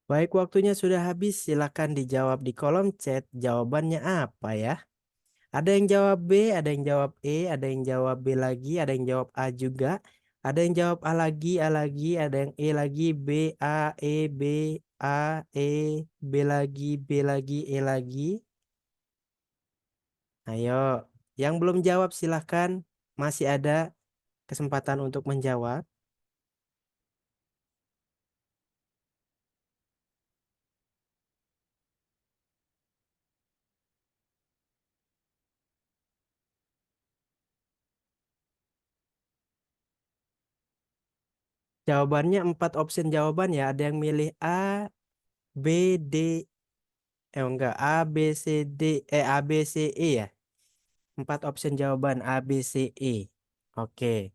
Baik, waktunya sudah habis. Silakan dijawab di kolom chat. Jawabannya apa ya? Ada yang jawab B, ada yang jawab E, ada yang jawab B lagi, ada yang jawab A juga. Ada yang jawab A lagi, ada yang E lagi, B, A, E, B lagi, E lagi. Ayo, yang belum jawab silahkan. Masih ada kesempatan untuk menjawab. Jawabannya 4 option jawaban ya. Ada yang milih A, B, D, enggak, A, B, C, E ya. 4 option jawaban A, B, C, E. Oke.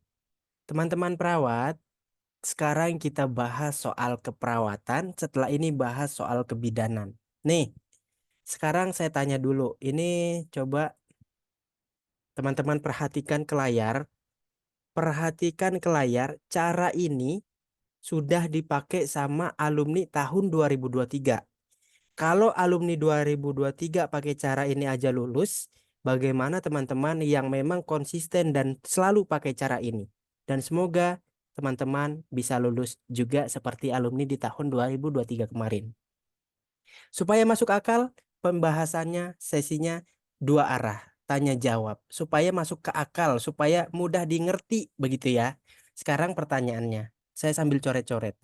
Teman-teman perawat, sekarang kita bahas soal keperawatan. Setelah ini bahas soal kebidanan. Nih, sekarang saya tanya dulu. Ini coba teman-teman perhatikan ke layar. Perhatikan ke layar. Cara ini sudah dipakai sama alumni tahun 2023. Kalau alumni 2023 pakai cara ini aja lulus, bagaimana teman-teman yang memang konsisten dan selalu pakai cara ini? Dan semoga teman-teman bisa lulus juga seperti alumni di tahun 2023 kemarin. Supaya masuk akal, pembahasannya sesinya 2 arah, tanya jawab. Supaya masuk ke akal, supaya mudah dimengerti begitu ya. Sekarang pertanyaannya, saya sambil coret-coret.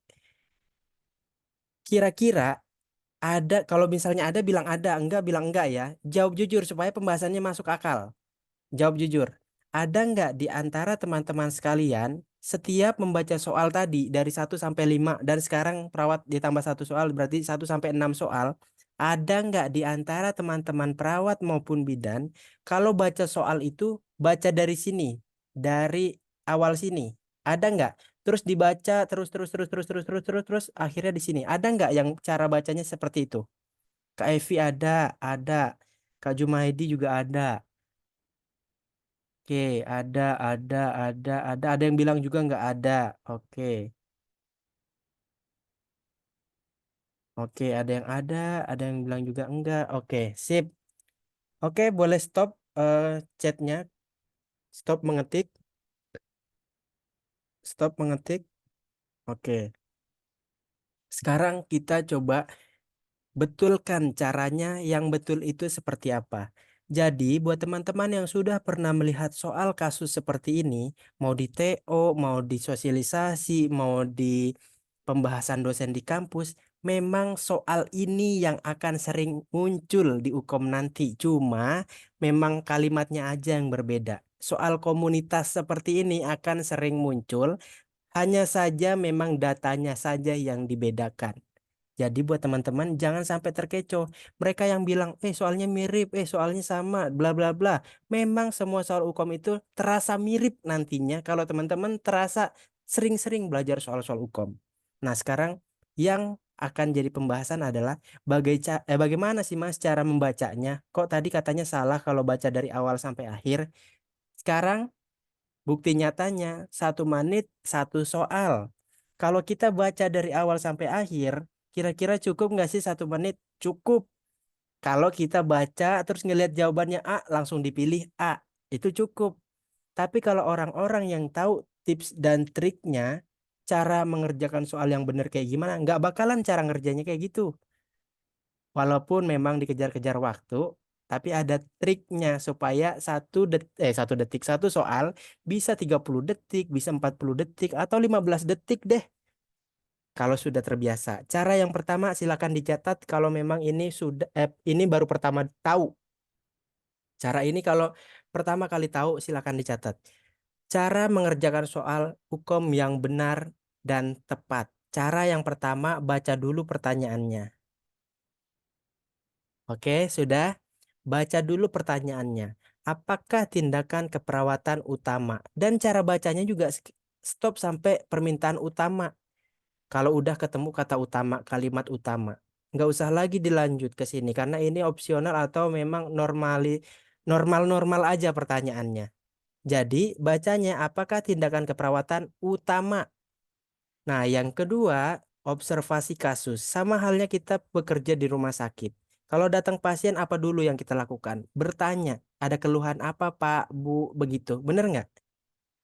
Kira-kira ada, kalau misalnya ada bilang ada, enggak bilang enggak ya. Jawab jujur supaya pembahasannya masuk akal. Jawab jujur. Ada enggak di antara teman-teman sekalian setiap membaca soal tadi dari 1 sampai 5 dan sekarang perawat ditambah 1 soal berarti 1 sampai 6 soal. Ada enggak di antara teman-teman perawat maupun bidan kalau baca soal itu baca dari sini, dari awal sini. Ada enggak? Terus dibaca terus akhirnya di sini. Ada enggak yang cara bacanya seperti itu? Kak Evi ada. Kak Jumaidi juga ada. Oke, ada yang bilang juga nggak ada. Oke, oke, ada yang bilang juga enggak. Oke, sip. Oke, boleh stop chatnya, stop mengetik, stop mengetik. Oke, sekarang kita coba betulkan caranya yang betul itu seperti apa. Jadi, buat teman-teman yang sudah pernah melihat soal kasus seperti ini, mau di TO, mau di sosialisasi, mau di pembahasan dosen di kampus, memang soal ini yang akan sering muncul di UKOM nanti. Cuma memang kalimatnya aja yang berbeda. Soal komunitas seperti ini akan sering muncul, hanya saja memang datanya saja yang dibedakan. Jadi buat teman-teman jangan sampai terkecoh. Mereka yang bilang, soalnya mirip, soalnya sama, bla bla bla. Memang semua soal UKOM itu terasa mirip nantinya kalau teman-teman terasa sering-sering belajar soal-soal UKOM. Nah, sekarang yang akan jadi pembahasan adalah bagaimana sih Mas cara membacanya? Kok tadi katanya salah kalau baca dari awal sampai akhir? Sekarang bukti nyatanya 1 menit 1 soal. Kalau kita baca dari awal sampai akhir, kira-kira cukup nggak sih 1 menit? Cukup. Kalau kita baca terus ngelihat jawabannya A, langsung dipilih A. Itu cukup. Tapi kalau orang-orang yang tahu tips dan triknya, cara mengerjakan soal yang benar kayak gimana, nggak bakalan cara ngerjainnya kayak gitu. Walaupun memang dikejar-kejar waktu, tapi ada triknya supaya 1 detik 1 soal bisa 30 detik, bisa 40 detik, atau 15 detik deh. Kalau sudah terbiasa. Cara yang pertama silakan dicatat kalau memang ini baru pertama tahu. Cara ini kalau pertama kali tahu silakan dicatat. Cara mengerjakan soal hukum yang benar dan tepat. Cara yang pertama baca dulu pertanyaannya. Oke, sudah. Baca dulu pertanyaannya. Apakah tindakan keperawatan utama? Dan cara bacanya juga stop sampai permintaan utama. Kalau udah ketemu kata utama, kalimat utama. Nggak usah lagi dilanjut ke sini. Karena ini opsional atau memang normal-normal aja pertanyaannya. Jadi bacanya apakah tindakan keperawatan utama? Nah, yang kedua, observasi kasus. Sama halnya kita bekerja di rumah sakit. Kalau datang pasien, apa dulu yang kita lakukan? Bertanya, ada keluhan apa Pak, Bu, begitu. Bener nggak?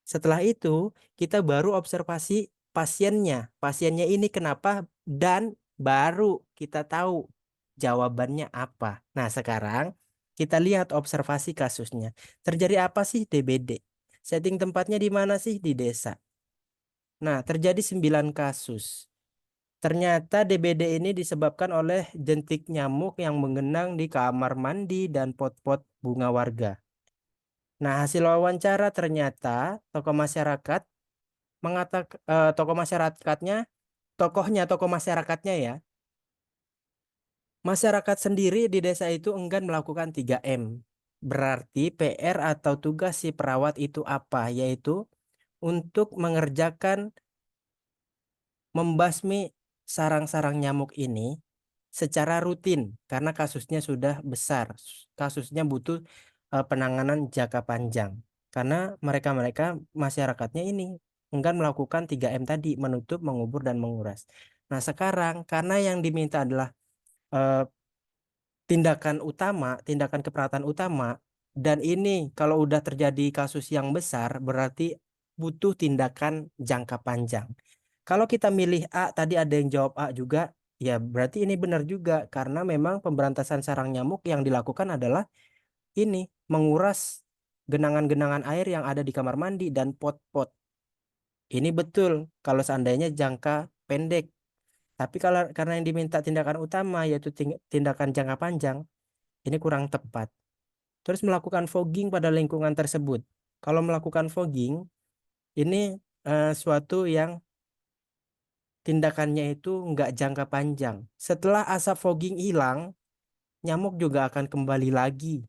Setelah itu, kita baru observasi pasiennya. Pasiennya ini kenapa? Dan baru kita tahu jawabannya apa. Nah, sekarang kita lihat observasi kasusnya. Terjadi apa sih DBD? Setting tempatnya di mana sih? Di desa. Nah, terjadi 9 kasus. Ternyata DBD ini disebabkan oleh jentik nyamuk yang menggenang di kamar mandi dan pot-pot bunga warga. Nah, hasil wawancara ternyata tokoh masyarakat tokoh masyarakatnya, tokoh masyarakatnya ya. Masyarakat sendiri di desa itu enggan melakukan 3M. Berarti PR atau tugas si perawat itu apa? Yaitu untuk mengerjakan membasmi sarang-sarang nyamuk ini secara rutin karena kasusnya sudah besar. Kasusnya butuh penanganan jangka panjang. Karena mereka-mereka masyarakatnya ini enggan melakukan 3M tadi, menutup, mengubur, dan menguras. Nah, sekarang karena yang diminta adalah eh, tindakan utama, tindakan keperawatan utama, dan ini kalau udah terjadi kasus yang besar berarti butuh tindakan jangka panjang. Kalau kita milih A, tadi ada yang jawab A juga, ya berarti ini benar juga karena memang pemberantasan sarang nyamuk yang dilakukan adalah ini menguras genangan-genangan air yang ada di kamar mandi dan pot-pot. Ini betul kalau seandainya jangka pendek. Tapi kalau karena yang diminta tindakan utama yaitu tindakan jangka panjang, ini kurang tepat. Terus melakukan fogging pada lingkungan tersebut. Kalau melakukan fogging, ini suatu yang tindakannya itu nggak jangka panjang. Setelah asap fogging hilang, nyamuk juga akan kembali lagi.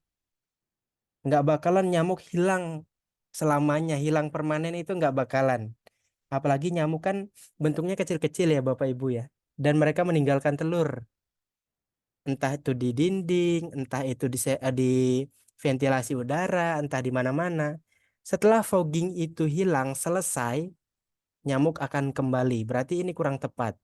Nggak bakalan nyamuk hilang selamanya, hilang permanen itu nggak bakalan. Apalagi nyamuk kan bentuknya kecil-kecil ya Bapak Ibu ya. Dan mereka meninggalkan telur. Entah itu di dinding, entah itu di ventilasi udara, entah di mana-mana. Setelah fogging itu hilang, selesai, nyamuk akan kembali. Berarti ini kurang tepat.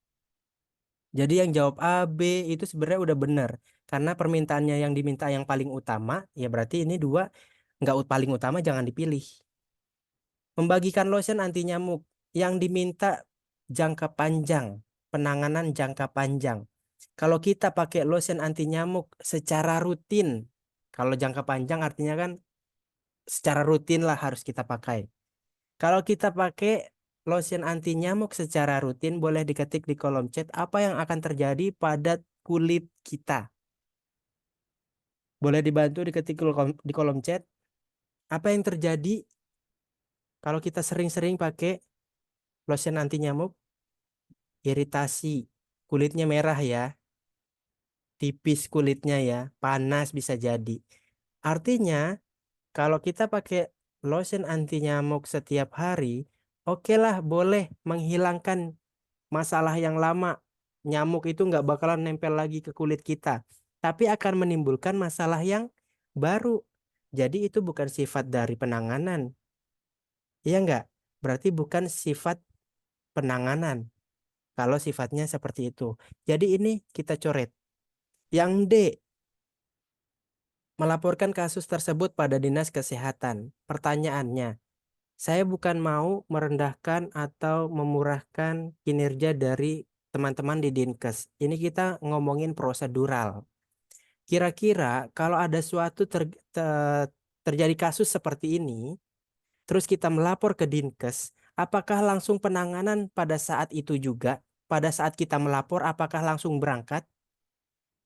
Jadi yang jawab A, B itu sebenarnya udah benar. Karena permintaannya yang diminta yang paling utama, ya berarti ini dua nggak paling utama jangan dipilih. Membagikan lotion anti nyamuk yang diminta jangka panjang, penanganan jangka panjang. Kalau kita pakai lotion anti nyamuk secara rutin, kalau jangka panjang artinya kan secara rutin lah harus kita pakai. Kalau kita pakai lotion anti nyamuk secara rutin, boleh diketik di kolom chat apa yang akan terjadi pada kulit kita. Boleh dibantu diketik di kolom chat apa yang terjadi kalau kita sering-sering pakai lotion anti nyamuk, iritasi, kulitnya merah ya, tipis kulitnya ya, panas bisa jadi. Artinya, kalau kita pakai lotion anti nyamuk setiap hari, oke lah boleh menghilangkan masalah yang lama. Nyamuk itu nggak bakalan nempel lagi ke kulit kita, tapi akan menimbulkan masalah yang baru. Jadi itu bukan sifat dari penanganan. Iya nggak? Berarti bukan sifat penanganan. Kalau sifatnya seperti itu. Jadi ini kita coret. Yang D, melaporkan kasus tersebut pada Dinas Kesehatan. Pertanyaannya, saya bukan mau merendahkan atau memurahkan kinerja dari teman-teman di Dinkes. Ini kita ngomongin prosedural. Kira-kira kalau ada suatu terjadi kasus seperti ini, terus kita melapor ke Dinkes, apakah langsung penanganan pada saat itu juga? Pada saat kita melapor, apakah langsung berangkat?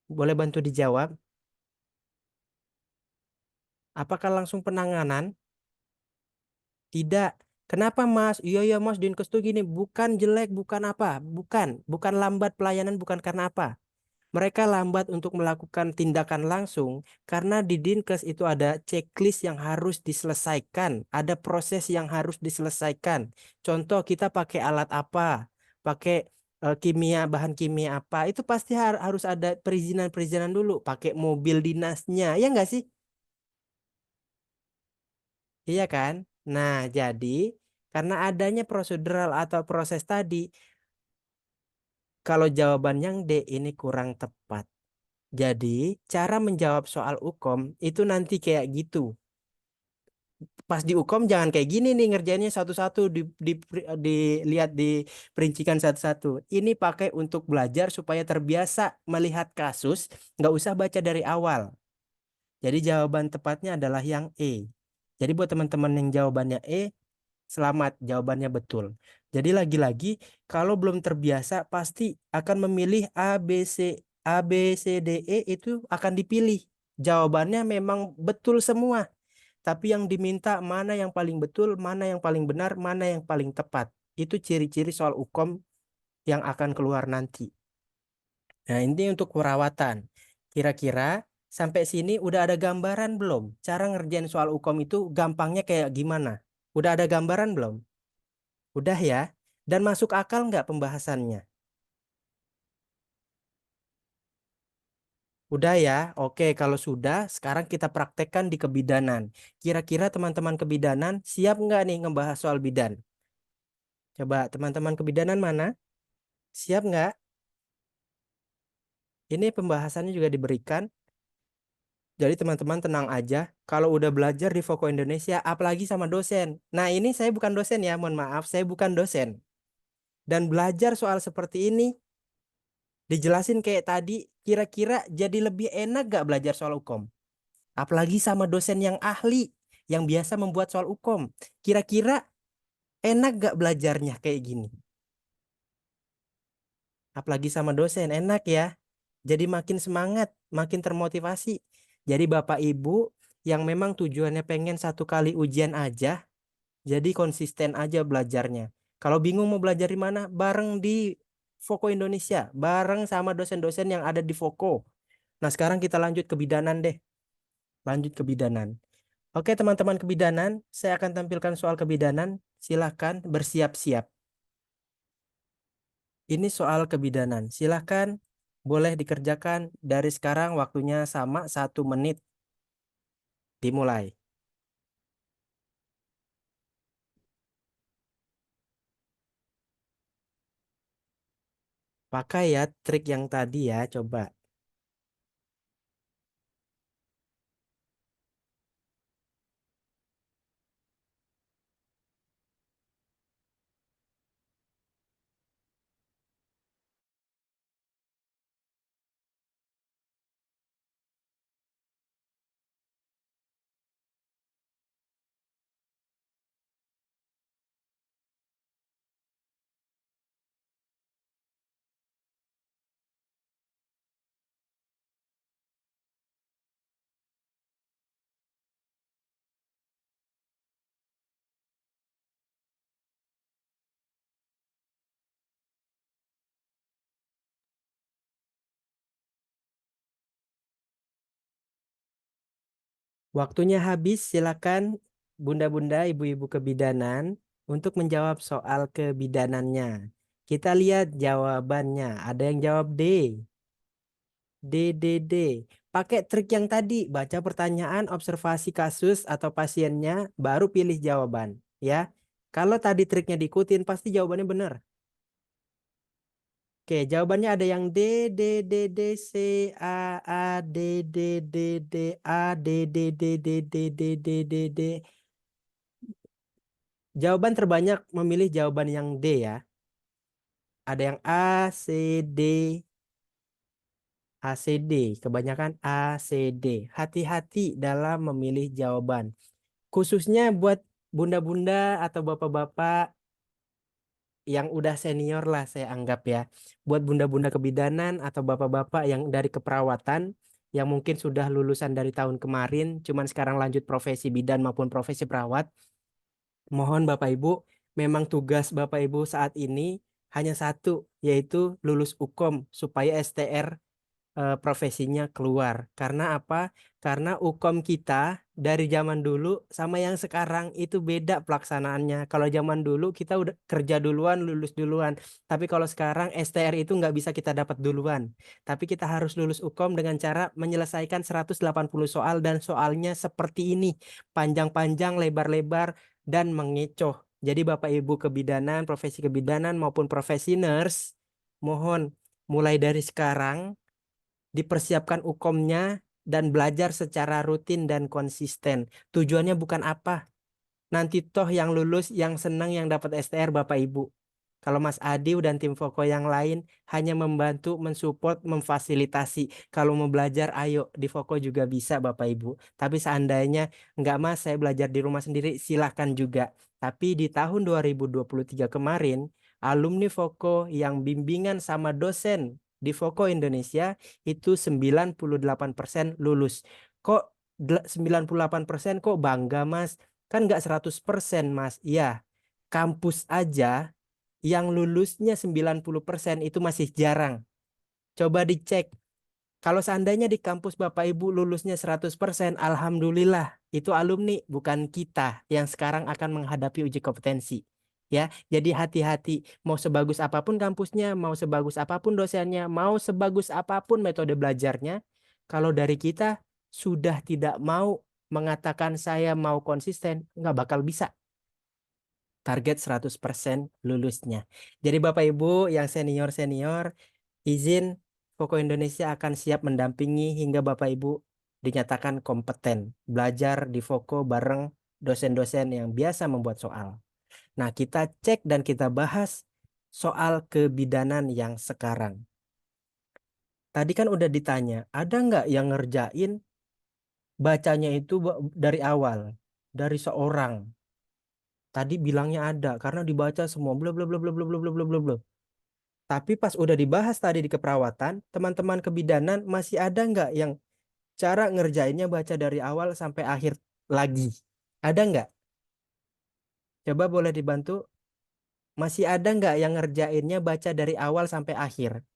Boleh bantu dijawab? Apakah langsung penanganan? Tidak. Kenapa Mas? Iya ya Mas, Dinkes tuh gini, bukan jelek, bukan apa, bukan lambat pelayanan, bukan karena apa. Mereka lambat untuk melakukan tindakan langsung karena di Dinkes itu ada checklist yang harus diselesaikan, ada proses yang harus diselesaikan. Contoh kita pakai alat apa, pakai kimia, bahan kimia apa, itu pasti harus ada perizinan-perizinan dulu, pakai mobil dinasnya, ya nggak sih? Iya kan? Nah, jadi karena adanya prosedural atau proses tadi, kalau jawaban yang D ini kurang tepat. Jadi, cara menjawab soal ukom itu nanti kayak gitu. Pas di ukom jangan kayak gini nih ngerjainnya satu-satu dilihat diperincikan satu-satu. Ini pakai untuk belajar supaya terbiasa melihat kasus, nggak usah baca dari awal. Jadi jawaban tepatnya adalah yang E. Jadi buat teman-teman yang jawabannya E, selamat, jawabannya betul. Jadi lagi-lagi kalau belum terbiasa pasti akan memilih A, B, C, D, E itu akan dipilih. Jawabannya memang betul semua, tapi yang diminta mana yang paling betul, mana yang paling benar, mana yang paling tepat. Itu ciri-ciri soal ukom yang akan keluar nanti. Nah, ini untuk perawatan. Kira-kira sampai sini udah ada gambaran belum? Cara ngerjain soal ukom itu gampangnya kayak gimana? Udah ada gambaran belum? Udah ya? Dan masuk akal nggak pembahasannya? Udah ya? Oke, kalau sudah, sekarang kita praktekkan di kebidanan. Kira-kira teman-teman kebidanan siap nggak nih ngebahas soal bidan? Coba teman-teman kebidanan mana? Siap nggak? Ini pembahasannya juga diberikan. Jadi teman-teman tenang aja. Kalau udah belajar di Voko Indonesia, apalagi sama dosen. Nah ini saya bukan dosen ya, mohon maaf. Saya bukan dosen. Dan belajar soal seperti ini, dijelasin kayak tadi, kira-kira jadi lebih enak gak belajar soal hukum? Apalagi sama dosen yang ahli, yang biasa membuat soal hukum. Kira-kira enak gak belajarnya kayak gini? Apalagi sama dosen, enak ya. Jadi makin semangat, makin termotivasi. Jadi Bapak Ibu yang memang tujuannya pengen satu kali ujian aja, jadi konsisten aja belajarnya. Kalau bingung mau belajar di mana, bareng di Voko Indonesia, bareng sama dosen-dosen yang ada di Voko. Nah, sekarang kita lanjut ke bidanan deh. Lanjut ke bidanan. Oke, teman-teman kebidanan, saya akan tampilkan soal kebidanan. Silahkan bersiap-siap. Ini soal kebidanan. Silahkan boleh dikerjakan dari sekarang waktunya sama 1 menit. Dimulai. Pakai ya trik yang tadi ya, coba. Waktunya habis, silakan bunda-bunda, ibu-ibu kebidanan untuk menjawab soal kebidanannya. Kita lihat jawabannya. Ada yang jawab D. D, D, D. Pakai trik yang tadi, baca pertanyaan, observasi kasus atau pasiennya, baru pilih jawaban. Ya, kalau tadi triknya diikutin, pasti jawabannya benar. Oke, jawabannya ada yang D, D, D, D, C, A, D, D, D, D, A, D, D, D, D, D, D, D, D, D. Jawaban terbanyak memilih jawaban yang D ya. Ada yang A, C, D, A, C, D. Kebanyakan A, C, D. Hati-hati dalam memilih jawaban. Khususnya buat bunda-bunda atau bapak-bapak yang udah senior lah saya anggap ya. Buat bunda-bunda kebidanan atau bapak-bapak yang dari keperawatan yang mungkin sudah lulusan dari tahun kemarin, cuman sekarang lanjut profesi bidan maupun profesi perawat. Mohon Bapak Ibu, memang tugas Bapak Ibu saat ini hanya satu, yaitu lulus UKOM supaya STR profesinya keluar. Karena apa? Karena UKOM kita dari zaman dulu sama yang sekarang itu beda pelaksanaannya. Kalau zaman dulu kita udah kerja duluan, lulus duluan. Tapi kalau sekarang STR itu nggak bisa kita dapat duluan. Tapi kita harus lulus UKOM dengan cara menyelesaikan 180 soal dan soalnya seperti ini. Panjang-panjang, lebar-lebar, dan mengecoh. Jadi Bapak Ibu kebidanan, profesi kebidanan maupun profesi nurse, mohon mulai dari sekarang dipersiapkan UKOM-nya dan belajar secara rutin dan konsisten. Tujuannya bukan apa. Nanti toh yang lulus, yang senang, yang dapat STR Bapak Ibu. Kalau Mas Adiw dan tim Foko yang lain hanya membantu, mensupport, memfasilitasi. Kalau mau belajar, ayo di Foko juga bisa Bapak Ibu. Tapi seandainya enggak Mas, saya belajar di rumah sendiri, silahkan juga. Tapi di tahun 2023 kemarin, alumni Foko yang bimbingan sama dosen di Foko Indonesia itu 98% lulus. Kok 98% kok bangga Mas? Kan nggak 100% Mas. Iya, kampus aja yang lulusnya 90% itu masih jarang. Coba dicek. Kalau seandainya di kampus Bapak Ibu lulusnya 100%, alhamdulillah. Itu alumni, bukan kita yang sekarang akan menghadapi uji kompetensi. Ya, jadi hati-hati. Mau sebagus apapun kampusnya, mau sebagus apapun dosennya, mau sebagus apapun metode belajarnya, kalau dari kita sudah tidak mau mengatakan saya mau konsisten, nggak bakal bisa target 100% lulusnya. Jadi Bapak Ibu yang senior-senior, izin Foko Indonesia akan siap mendampingi hingga Bapak Ibu dinyatakan kompeten. Belajar di Foko bareng dosen-dosen yang biasa membuat soal. Nah, kita cek dan kita bahas soal kebidanan yang sekarang. Tadi kan udah ditanya, ada nggak yang ngerjain bacanya itu dari awal, dari seorang? Tadi bilangnya ada karena dibaca semua bla bla bla bla bla bla bla bla bla bla. Tapi pas udah dibahas tadi di keperawatan, teman-teman kebidanan masih ada nggak yang cara ngerjainnya baca dari awal sampai akhir lagi? Ada nggak? Coba boleh dibantu. Masih ada nggak yang ngerjainnya baca dari awal sampai akhir?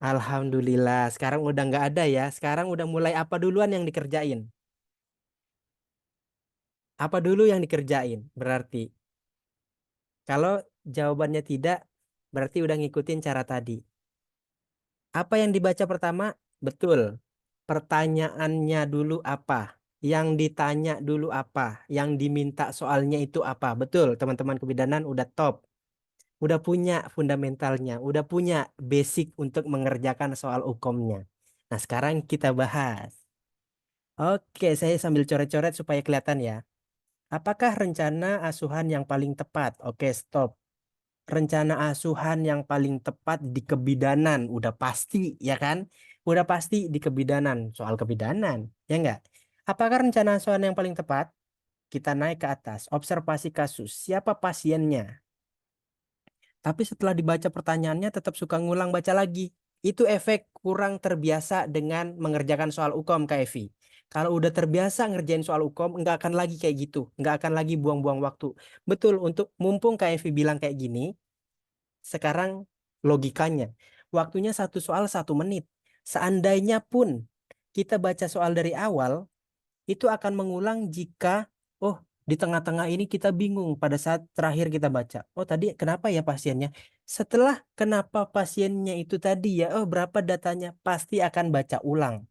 Alhamdulillah, sekarang udah nggak ada ya. Sekarang udah mulai apa duluan yang dikerjain? Apa dulu yang dikerjain? Berarti kalau jawabannya tidak, berarti udah ngikutin cara tadi. Apa yang dibaca pertama? Betul. Pertanyaannya dulu apa? Yang ditanya dulu apa? Yang diminta soalnya itu apa? Betul, teman-teman kebidanan udah top. Udah punya fundamentalnya, udah punya basic untuk mengerjakan soal hukumnya. Nah, sekarang kita bahas. Oke, saya sambil coret-coret supaya kelihatan ya. Apakah rencana asuhan yang paling tepat? Oke, stop. Rencana asuhan yang paling tepat di kebidanan udah pasti ya kan, udah pasti di kebidanan, soal kebidanan ya enggak. Apakah rencana asuhan yang paling tepat? Kita naik ke atas, observasi kasus, siapa pasiennya, tapi setelah dibaca pertanyaannya tetap suka ngulang baca lagi. Itu efek kurang terbiasa dengan mengerjakan soal UKOM Kak Evi. Kalau udah terbiasa ngerjain soal UKOM, nggak akan lagi kayak gitu, nggak akan lagi buang-buang waktu. Betul, untuk mumpung Kak Evi bilang kayak gini, sekarang logikanya, waktunya satu soal 1 menit. Seandainya pun kita baca soal dari awal, itu akan mengulang jika, oh, di tengah-tengah ini kita bingung pada saat terakhir kita baca. Oh, tadi kenapa ya pasiennya? Setelah kenapa pasiennya itu tadi ya, oh, berapa datanya? Pasti akan baca ulang.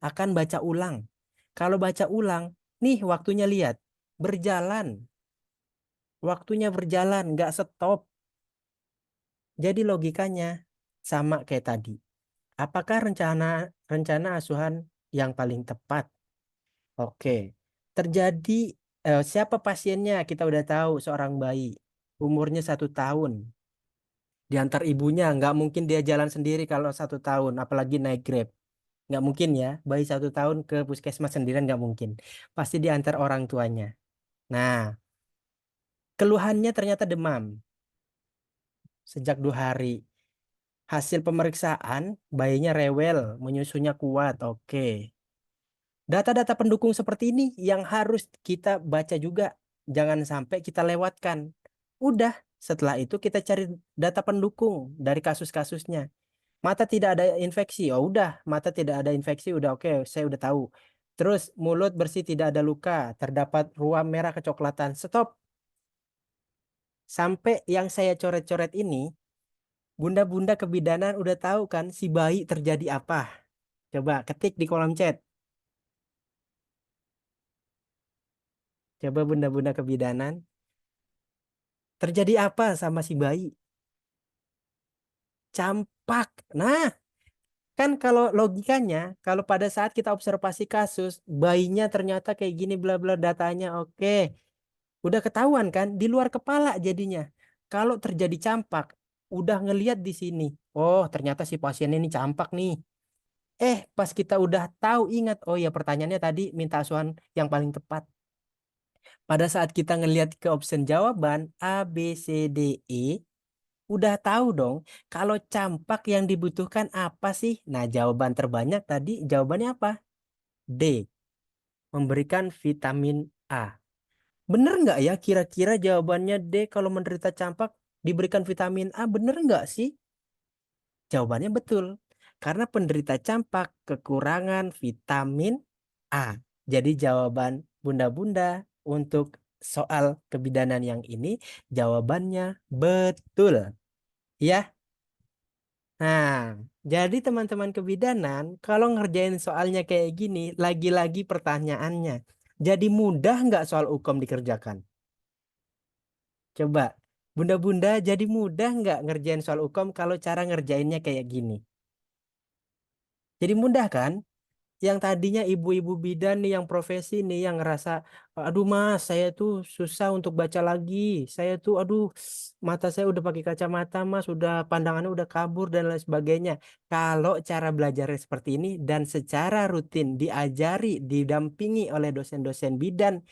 Akan baca ulang. Kalau baca ulang, nih waktunya lihat. Berjalan. Waktunya berjalan, nggak stop. Jadi logikanya sama kayak tadi. Apakah rencana asuhan yang paling tepat? Oke. Terjadi siapa pasiennya? Kita udah tahu seorang bayi. Umurnya 1 tahun. Diantar ibunya. Nggak mungkin dia jalan sendiri kalau 1 tahun. Apalagi naik Grab. Nggak mungkin ya. Bayi 1 tahun ke puskesmas sendirian nggak mungkin. Pasti diantar orang tuanya. Nah, keluhannya ternyata demam. Sejak 2 hari. Hasil pemeriksaan, bayinya rewel, menyusunya kuat. Oke. Data-data pendukung seperti ini yang harus kita baca juga. Jangan sampai kita lewatkan. Udah, setelah itu kita cari data pendukung dari kasus-kasusnya. Mata tidak ada infeksi. Oh udah, mata tidak ada infeksi. Udah oke, saya udah tahu. Terus mulut bersih tidak ada luka. Terdapat ruam merah kecoklatan. Stop. Sampai yang saya coret-coret ini, bunda-bunda kebidanan udah tahu kan si bayi terjadi apa. Coba ketik di kolom chat. Coba bunda-bunda kebidanan. Terjadi apa sama si bayi? Campak. Nah, kan kalau logikanya, kalau pada saat kita observasi kasus, bayinya ternyata kayak gini bla bla datanya oke. Udah ketahuan kan di luar kepala jadinya. Kalau terjadi campak, udah ngelihat di sini. Oh, ternyata si pasien ini campak nih. Pas kita udah tahu ingat, oh ya pertanyaannya tadi minta asuhan yang paling tepat. Pada saat kita ngelihat ke option jawaban A, B, C, D, E, udah tahu dong kalau campak yang dibutuhkan apa sih? Nah, jawaban terbanyak tadi jawabannya apa? D, memberikan vitamin A. Bener nggak ya kira-kira jawabannya D kalau menderita campak diberikan vitamin A? Bener nggak sih? Jawabannya betul. Karena penderita campak kekurangan vitamin A. Jadi jawaban bunda-bunda untuk soal kebidanan yang ini jawabannya betul. Ya. Nah, jadi teman-teman kebidanan, kalau ngerjain soalnya kayak gini, lagi-lagi pertanyaannya. Jadi mudah nggak soal hukum dikerjakan? Coba, bunda-bunda jadi mudah nggak ngerjain soal hukum kalau cara ngerjainnya kayak gini? Jadi mudah kan? Yang tadinya ibu-ibu bidan nih yang profesi nih yang ngerasa, aduh mas saya tuh susah untuk baca lagi, saya tuh aduh mata saya udah pakai kacamata mas, udah pandangannya udah kabur dan lain sebagainya. Kalau cara belajarnya seperti ini dan secara rutin diajari didampingi oleh dosen-dosen bidan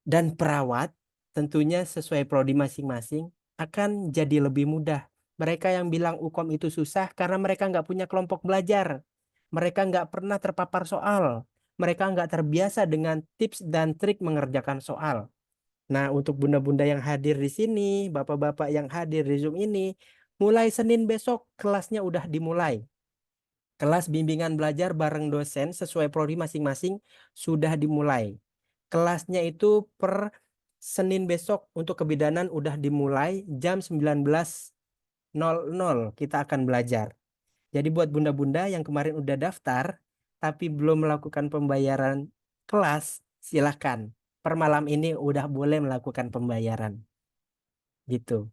dan perawat, tentunya sesuai prodi masing-masing, akan jadi lebih mudah. Mereka yang bilang Ukom itu susah karena mereka nggak punya kelompok belajar. Mereka nggak pernah terpapar soal. Mereka nggak terbiasa dengan tips dan trik mengerjakan soal. Nah, untuk bunda-bunda yang hadir di sini, bapak-bapak yang hadir di Zoom ini, mulai Senin besok kelasnya udah dimulai. Kelas bimbingan belajar bareng dosen sesuai prodi masing-masing sudah dimulai. Kelasnya itu per Senin besok untuk kebidanan udah dimulai jam 19.00 kita akan belajar. Jadi buat bunda-bunda yang kemarin udah daftar tapi belum melakukan pembayaran kelas, silahkan. Per malam ini udah boleh melakukan pembayaran. Gitu.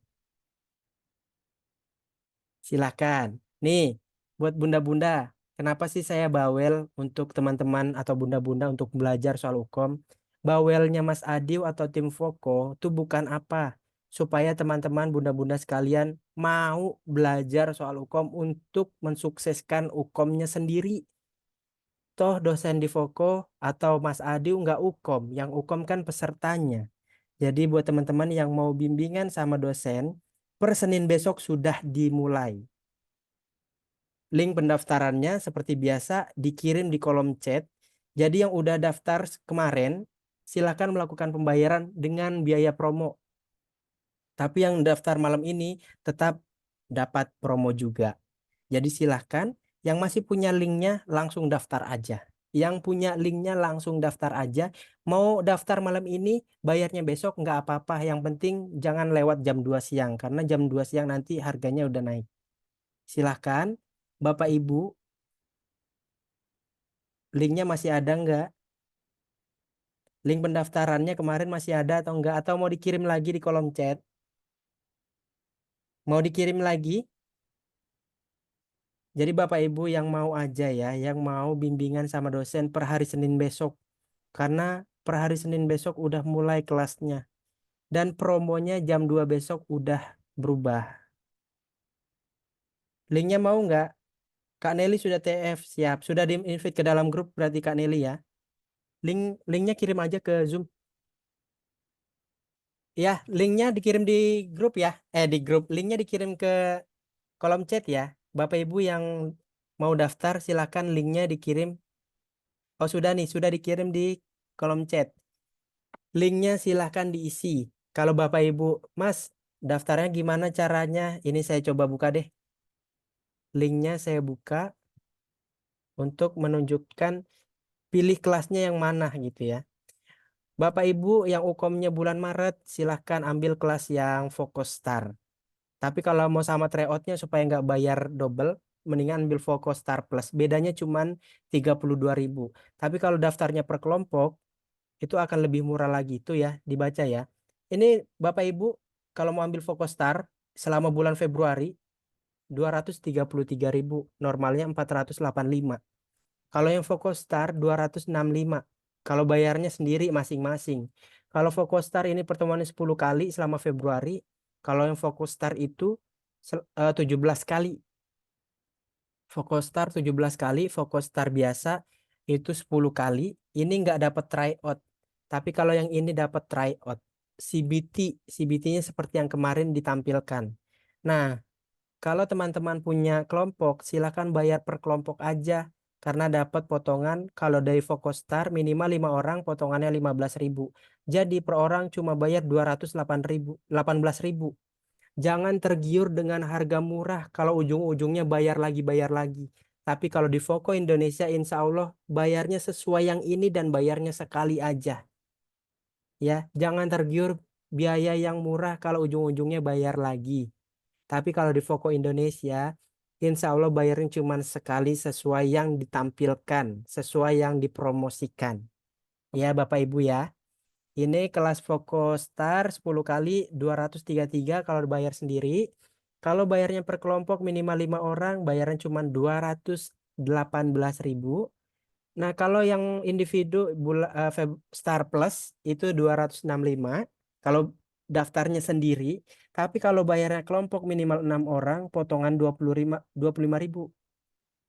Silahkan. Nih, buat bunda-bunda, kenapa sih saya bawel untuk teman-teman atau bunda-bunda untuk belajar soal hukum? Bawelnya Mas Adiw atau tim Foko itu bukan apa? Supaya teman-teman bunda-bunda sekalian mau belajar soal hukum untuk mensukseskan hukumnya sendiri. Toh dosen di Foko atau Mas Adiw nggak hukum, yang hukum kan pesertanya. Jadi buat teman-teman yang mau bimbingan sama dosen, per Senin besok sudah dimulai. Link pendaftarannya seperti biasa dikirim di kolom chat. Jadi yang udah daftar kemarin, silakan melakukan pembayaran dengan biaya promo. Tapi yang daftar malam ini tetap dapat promo juga. Jadi silahkan yang masih punya linknya langsung daftar aja. Yang punya linknya langsung daftar aja. Mau daftar malam ini, bayarnya besok nggak apa-apa. Yang penting jangan lewat jam 2 siang. Karena jam 2 siang nanti harganya udah naik. Silahkan, Bapak Ibu, linknya masih ada nggak? Link pendaftarannya kemarin masih ada atau enggak? Atau mau dikirim lagi di kolom chat? Mau dikirim lagi? Jadi Bapak Ibu yang mau aja ya, yang mau bimbingan sama dosen per hari Senin besok. Karena per hari Senin besok udah mulai kelasnya. Dan promonya jam 2 besok udah berubah. Linknya mau nggak? Kak Nelly sudah TF, siap. Sudah di-invite ke dalam grup berarti Kak Nelly ya. Linknya kirim aja ke Zoom. Ya, linknya dikirim di grup ya. Di grup. Linknya dikirim ke kolom chat ya. Bapak Ibu yang mau daftar silakan linknya dikirim. Oh sudah nih, sudah dikirim di kolom chat. Linknya silahkan diisi. Kalau Bapak Ibu, Mas, daftarnya gimana caranya? Ini saya coba buka deh. Linknya saya buka untuk menunjukkan pilih kelasnya yang mana gitu ya. Bapak Ibu yang UKOM-nya bulan Maret, silahkan ambil kelas yang Fokus Star. Tapi kalau mau sama tryout-nya supaya nggak bayar double, mendingan ambil Fokus Star Plus. Bedanya cuma 32.000. Tapi kalau daftarnya per kelompok, itu akan lebih murah lagi. Itu ya, dibaca ya. Ini Bapak Ibu, kalau mau ambil Fokus Star, selama bulan Februari, 233.000. Normalnya 485. Kalau yang Fokus Star 265. Kalau bayarnya sendiri masing-masing. Kalau Fokus Star ini pertemuannya 10 kali selama Februari. Kalau yang Fokus Star itu 17 kali. Fokus Star 17 kali, Fokus Star biasa itu 10 kali. Ini nggak dapat tryout. Tapi kalau yang ini dapat tryout. CBT, CBT-nya seperti yang kemarin ditampilkan. Nah, kalau teman-teman punya kelompok, silakan bayar per kelompok aja. Karena dapat potongan, kalau dari Fokus Star minimal 5 orang, potongannya 15.000. Jadi per orang cuma bayar 218.000. Jangan tergiur dengan harga murah kalau ujung-ujungnya bayar lagi. Tapi kalau di Foko Indonesia, insya Allah bayarnya sesuai yang ini dan bayarnya sekali aja. Ya, jangan tergiur biaya yang murah kalau ujung-ujungnya bayar lagi. Tapi kalau di Foko Indonesia, insya Allah bayarnya cuma sekali sesuai yang ditampilkan, sesuai yang dipromosikan. Ya, Bapak Ibu ya. Ini kelas Fokus Star 10 kali 233 kalau bayar sendiri. Kalau bayarnya per kelompok minimal 5 orang, bayarnya cuma 218.000. Nah, kalau yang individu Star Plus itu 265 kalau daftarnya sendiri. Tapi kalau bayarnya kelompok minimal 6 orang, potongan 25.000.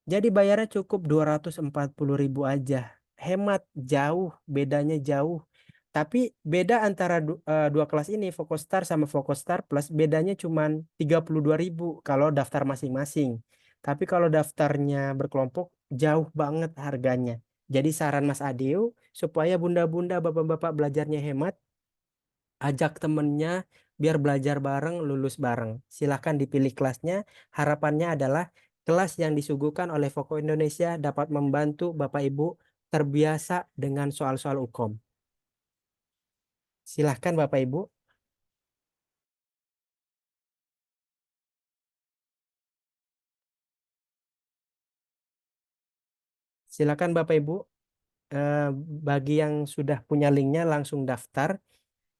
Jadi bayarnya cukup 240.000 aja. Hemat jauh, bedanya jauh. Tapi beda antara dua kelas ini, Fokus Star sama Fokus Star Plus, bedanya cuma 32.000 kalau daftar masing-masing. Tapi kalau daftarnya berkelompok, jauh banget harganya. Jadi saran Mas Adil, supaya bunda-bunda, bapak-bapak belajarnya hemat, ajak temennya biar belajar bareng, lulus bareng. Silahkan dipilih kelasnya. Harapannya adalah kelas yang disuguhkan oleh Foko Indonesia dapat membantu Bapak Ibu terbiasa dengan soal-soal UKOM. Silahkan Bapak Ibu. Silakan Bapak Ibu. Bagi yang sudah punya linknya langsung daftar.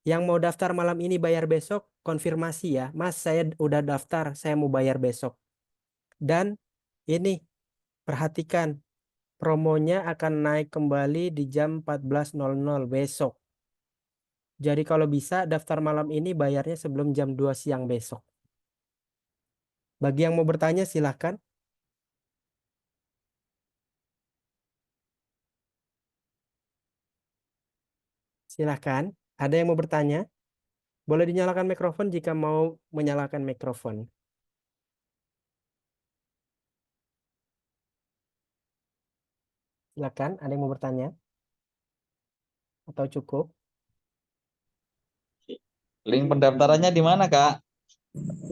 Yang mau daftar malam ini bayar besok, konfirmasi ya. Mas, saya udah daftar, saya mau bayar besok. Dan ini, perhatikan, promonya akan naik kembali di jam 14.00 besok. Jadi kalau bisa daftar malam ini bayarnya sebelum jam 2 siang besok. Bagi yang mau bertanya silahkan. Silahkan. Ada yang mau bertanya? Boleh dinyalakan mikrofon jika mau menyalakan mikrofon. Silakan, ada yang mau bertanya? Atau cukup? Link pendaftarannya di mana, Kak?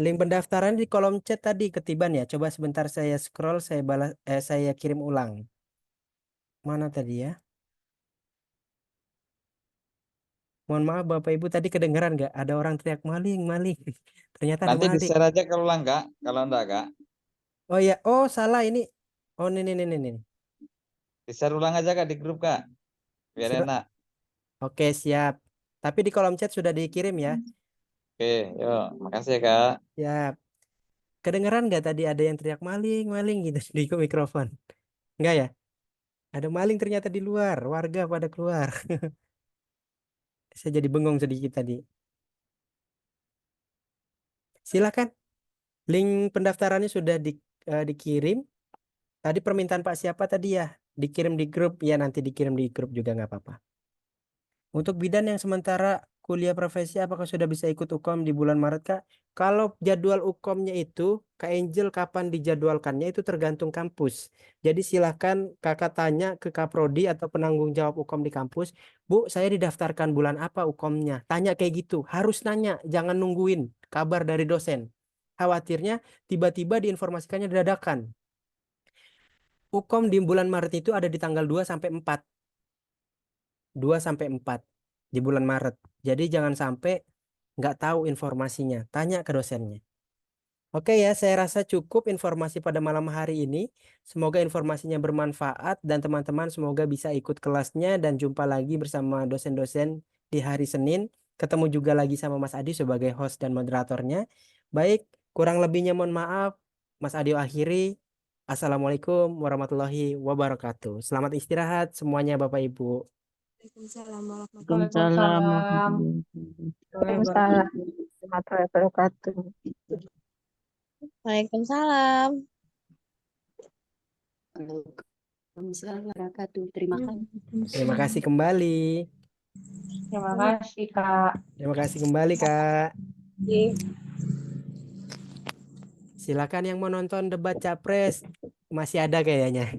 Link pendaftaran di kolom chat tadi ketiban ya. Coba sebentar saya scroll, saya balas, saya kirim ulang. Mana tadi ya? Mohon maaf Bapak Ibu, tadi kedengeran nggak? Ada orang teriak maling, maling. Ternyata ada Nanti maling. di-share aja kalau ulang, Kak. Kalau enggak, Kak. Oh ya, oh salah ini. Oh ini. Di-share ulang aja, Kak, di grup, Kak. Biar Sila- enak. Oke, siap. Tapi di kolom chat sudah dikirim ya. Oke, yuk. Makasih ya, Kak. Siap. Kedengeran nggak tadi ada yang teriak maling, maling gitu di mikrofon? Enggak ya? Ada maling ternyata di luar. Warga pada keluar. Saya jadi bengong sedikit tadi. Silakan. Link pendaftarannya sudah dikirim. Tadi permintaan Pak siapa tadi ya? Dikirim di grup. Ya nanti dikirim di grup juga nggak apa-apa. Untuk bidan yang sementara kuliah profesi, apakah sudah bisa ikut UKOM di bulan Maret, Kak? Kalau jadwal UKOM-nya itu, Kak Angel kapan dijadwalkannya itu tergantung kampus. Jadi silahkan Kakak tanya ke Kaprodi atau penanggung jawab UKOM di kampus, Bu, saya didaftarkan bulan apa UKOM-nya? Tanya kayak gitu, harus nanya, jangan nungguin kabar dari dosen. Khawatirnya tiba-tiba diinformasikannya dadakan. UKOM di bulan Maret itu ada di tanggal 2 sampai 4. 2 sampai 4 di bulan Maret. Jadi jangan sampai nggak tahu informasinya. Tanya ke dosennya. Oke ya, saya rasa cukup informasi pada malam hari ini. Semoga informasinya bermanfaat dan teman-teman semoga bisa ikut kelasnya dan jumpa lagi bersama dosen-dosen di hari Senin. Ketemu juga lagi sama Mas Adi sebagai host dan moderatornya. Baik, kurang lebihnya mohon maaf. Mas Adi akhiri. Assalamualaikum warahmatullahi wabarakatuh. Selamat istirahat semuanya Bapak Ibu. Waalaikumsalam Waalaikumsalam warahmatullahi Waalaikumsalam wabarakatuh. warahmatullahi wabarakatuh. Waalaikumsalam. Waalaikumsalam warahmatullahi wabarakatuh. Terima kasih. Terima kasih kembali. Terima kasih, Kak. Terima kasih kembali, Kak. Silakan yang mau nonton debat capres. Masih ada kayaknya.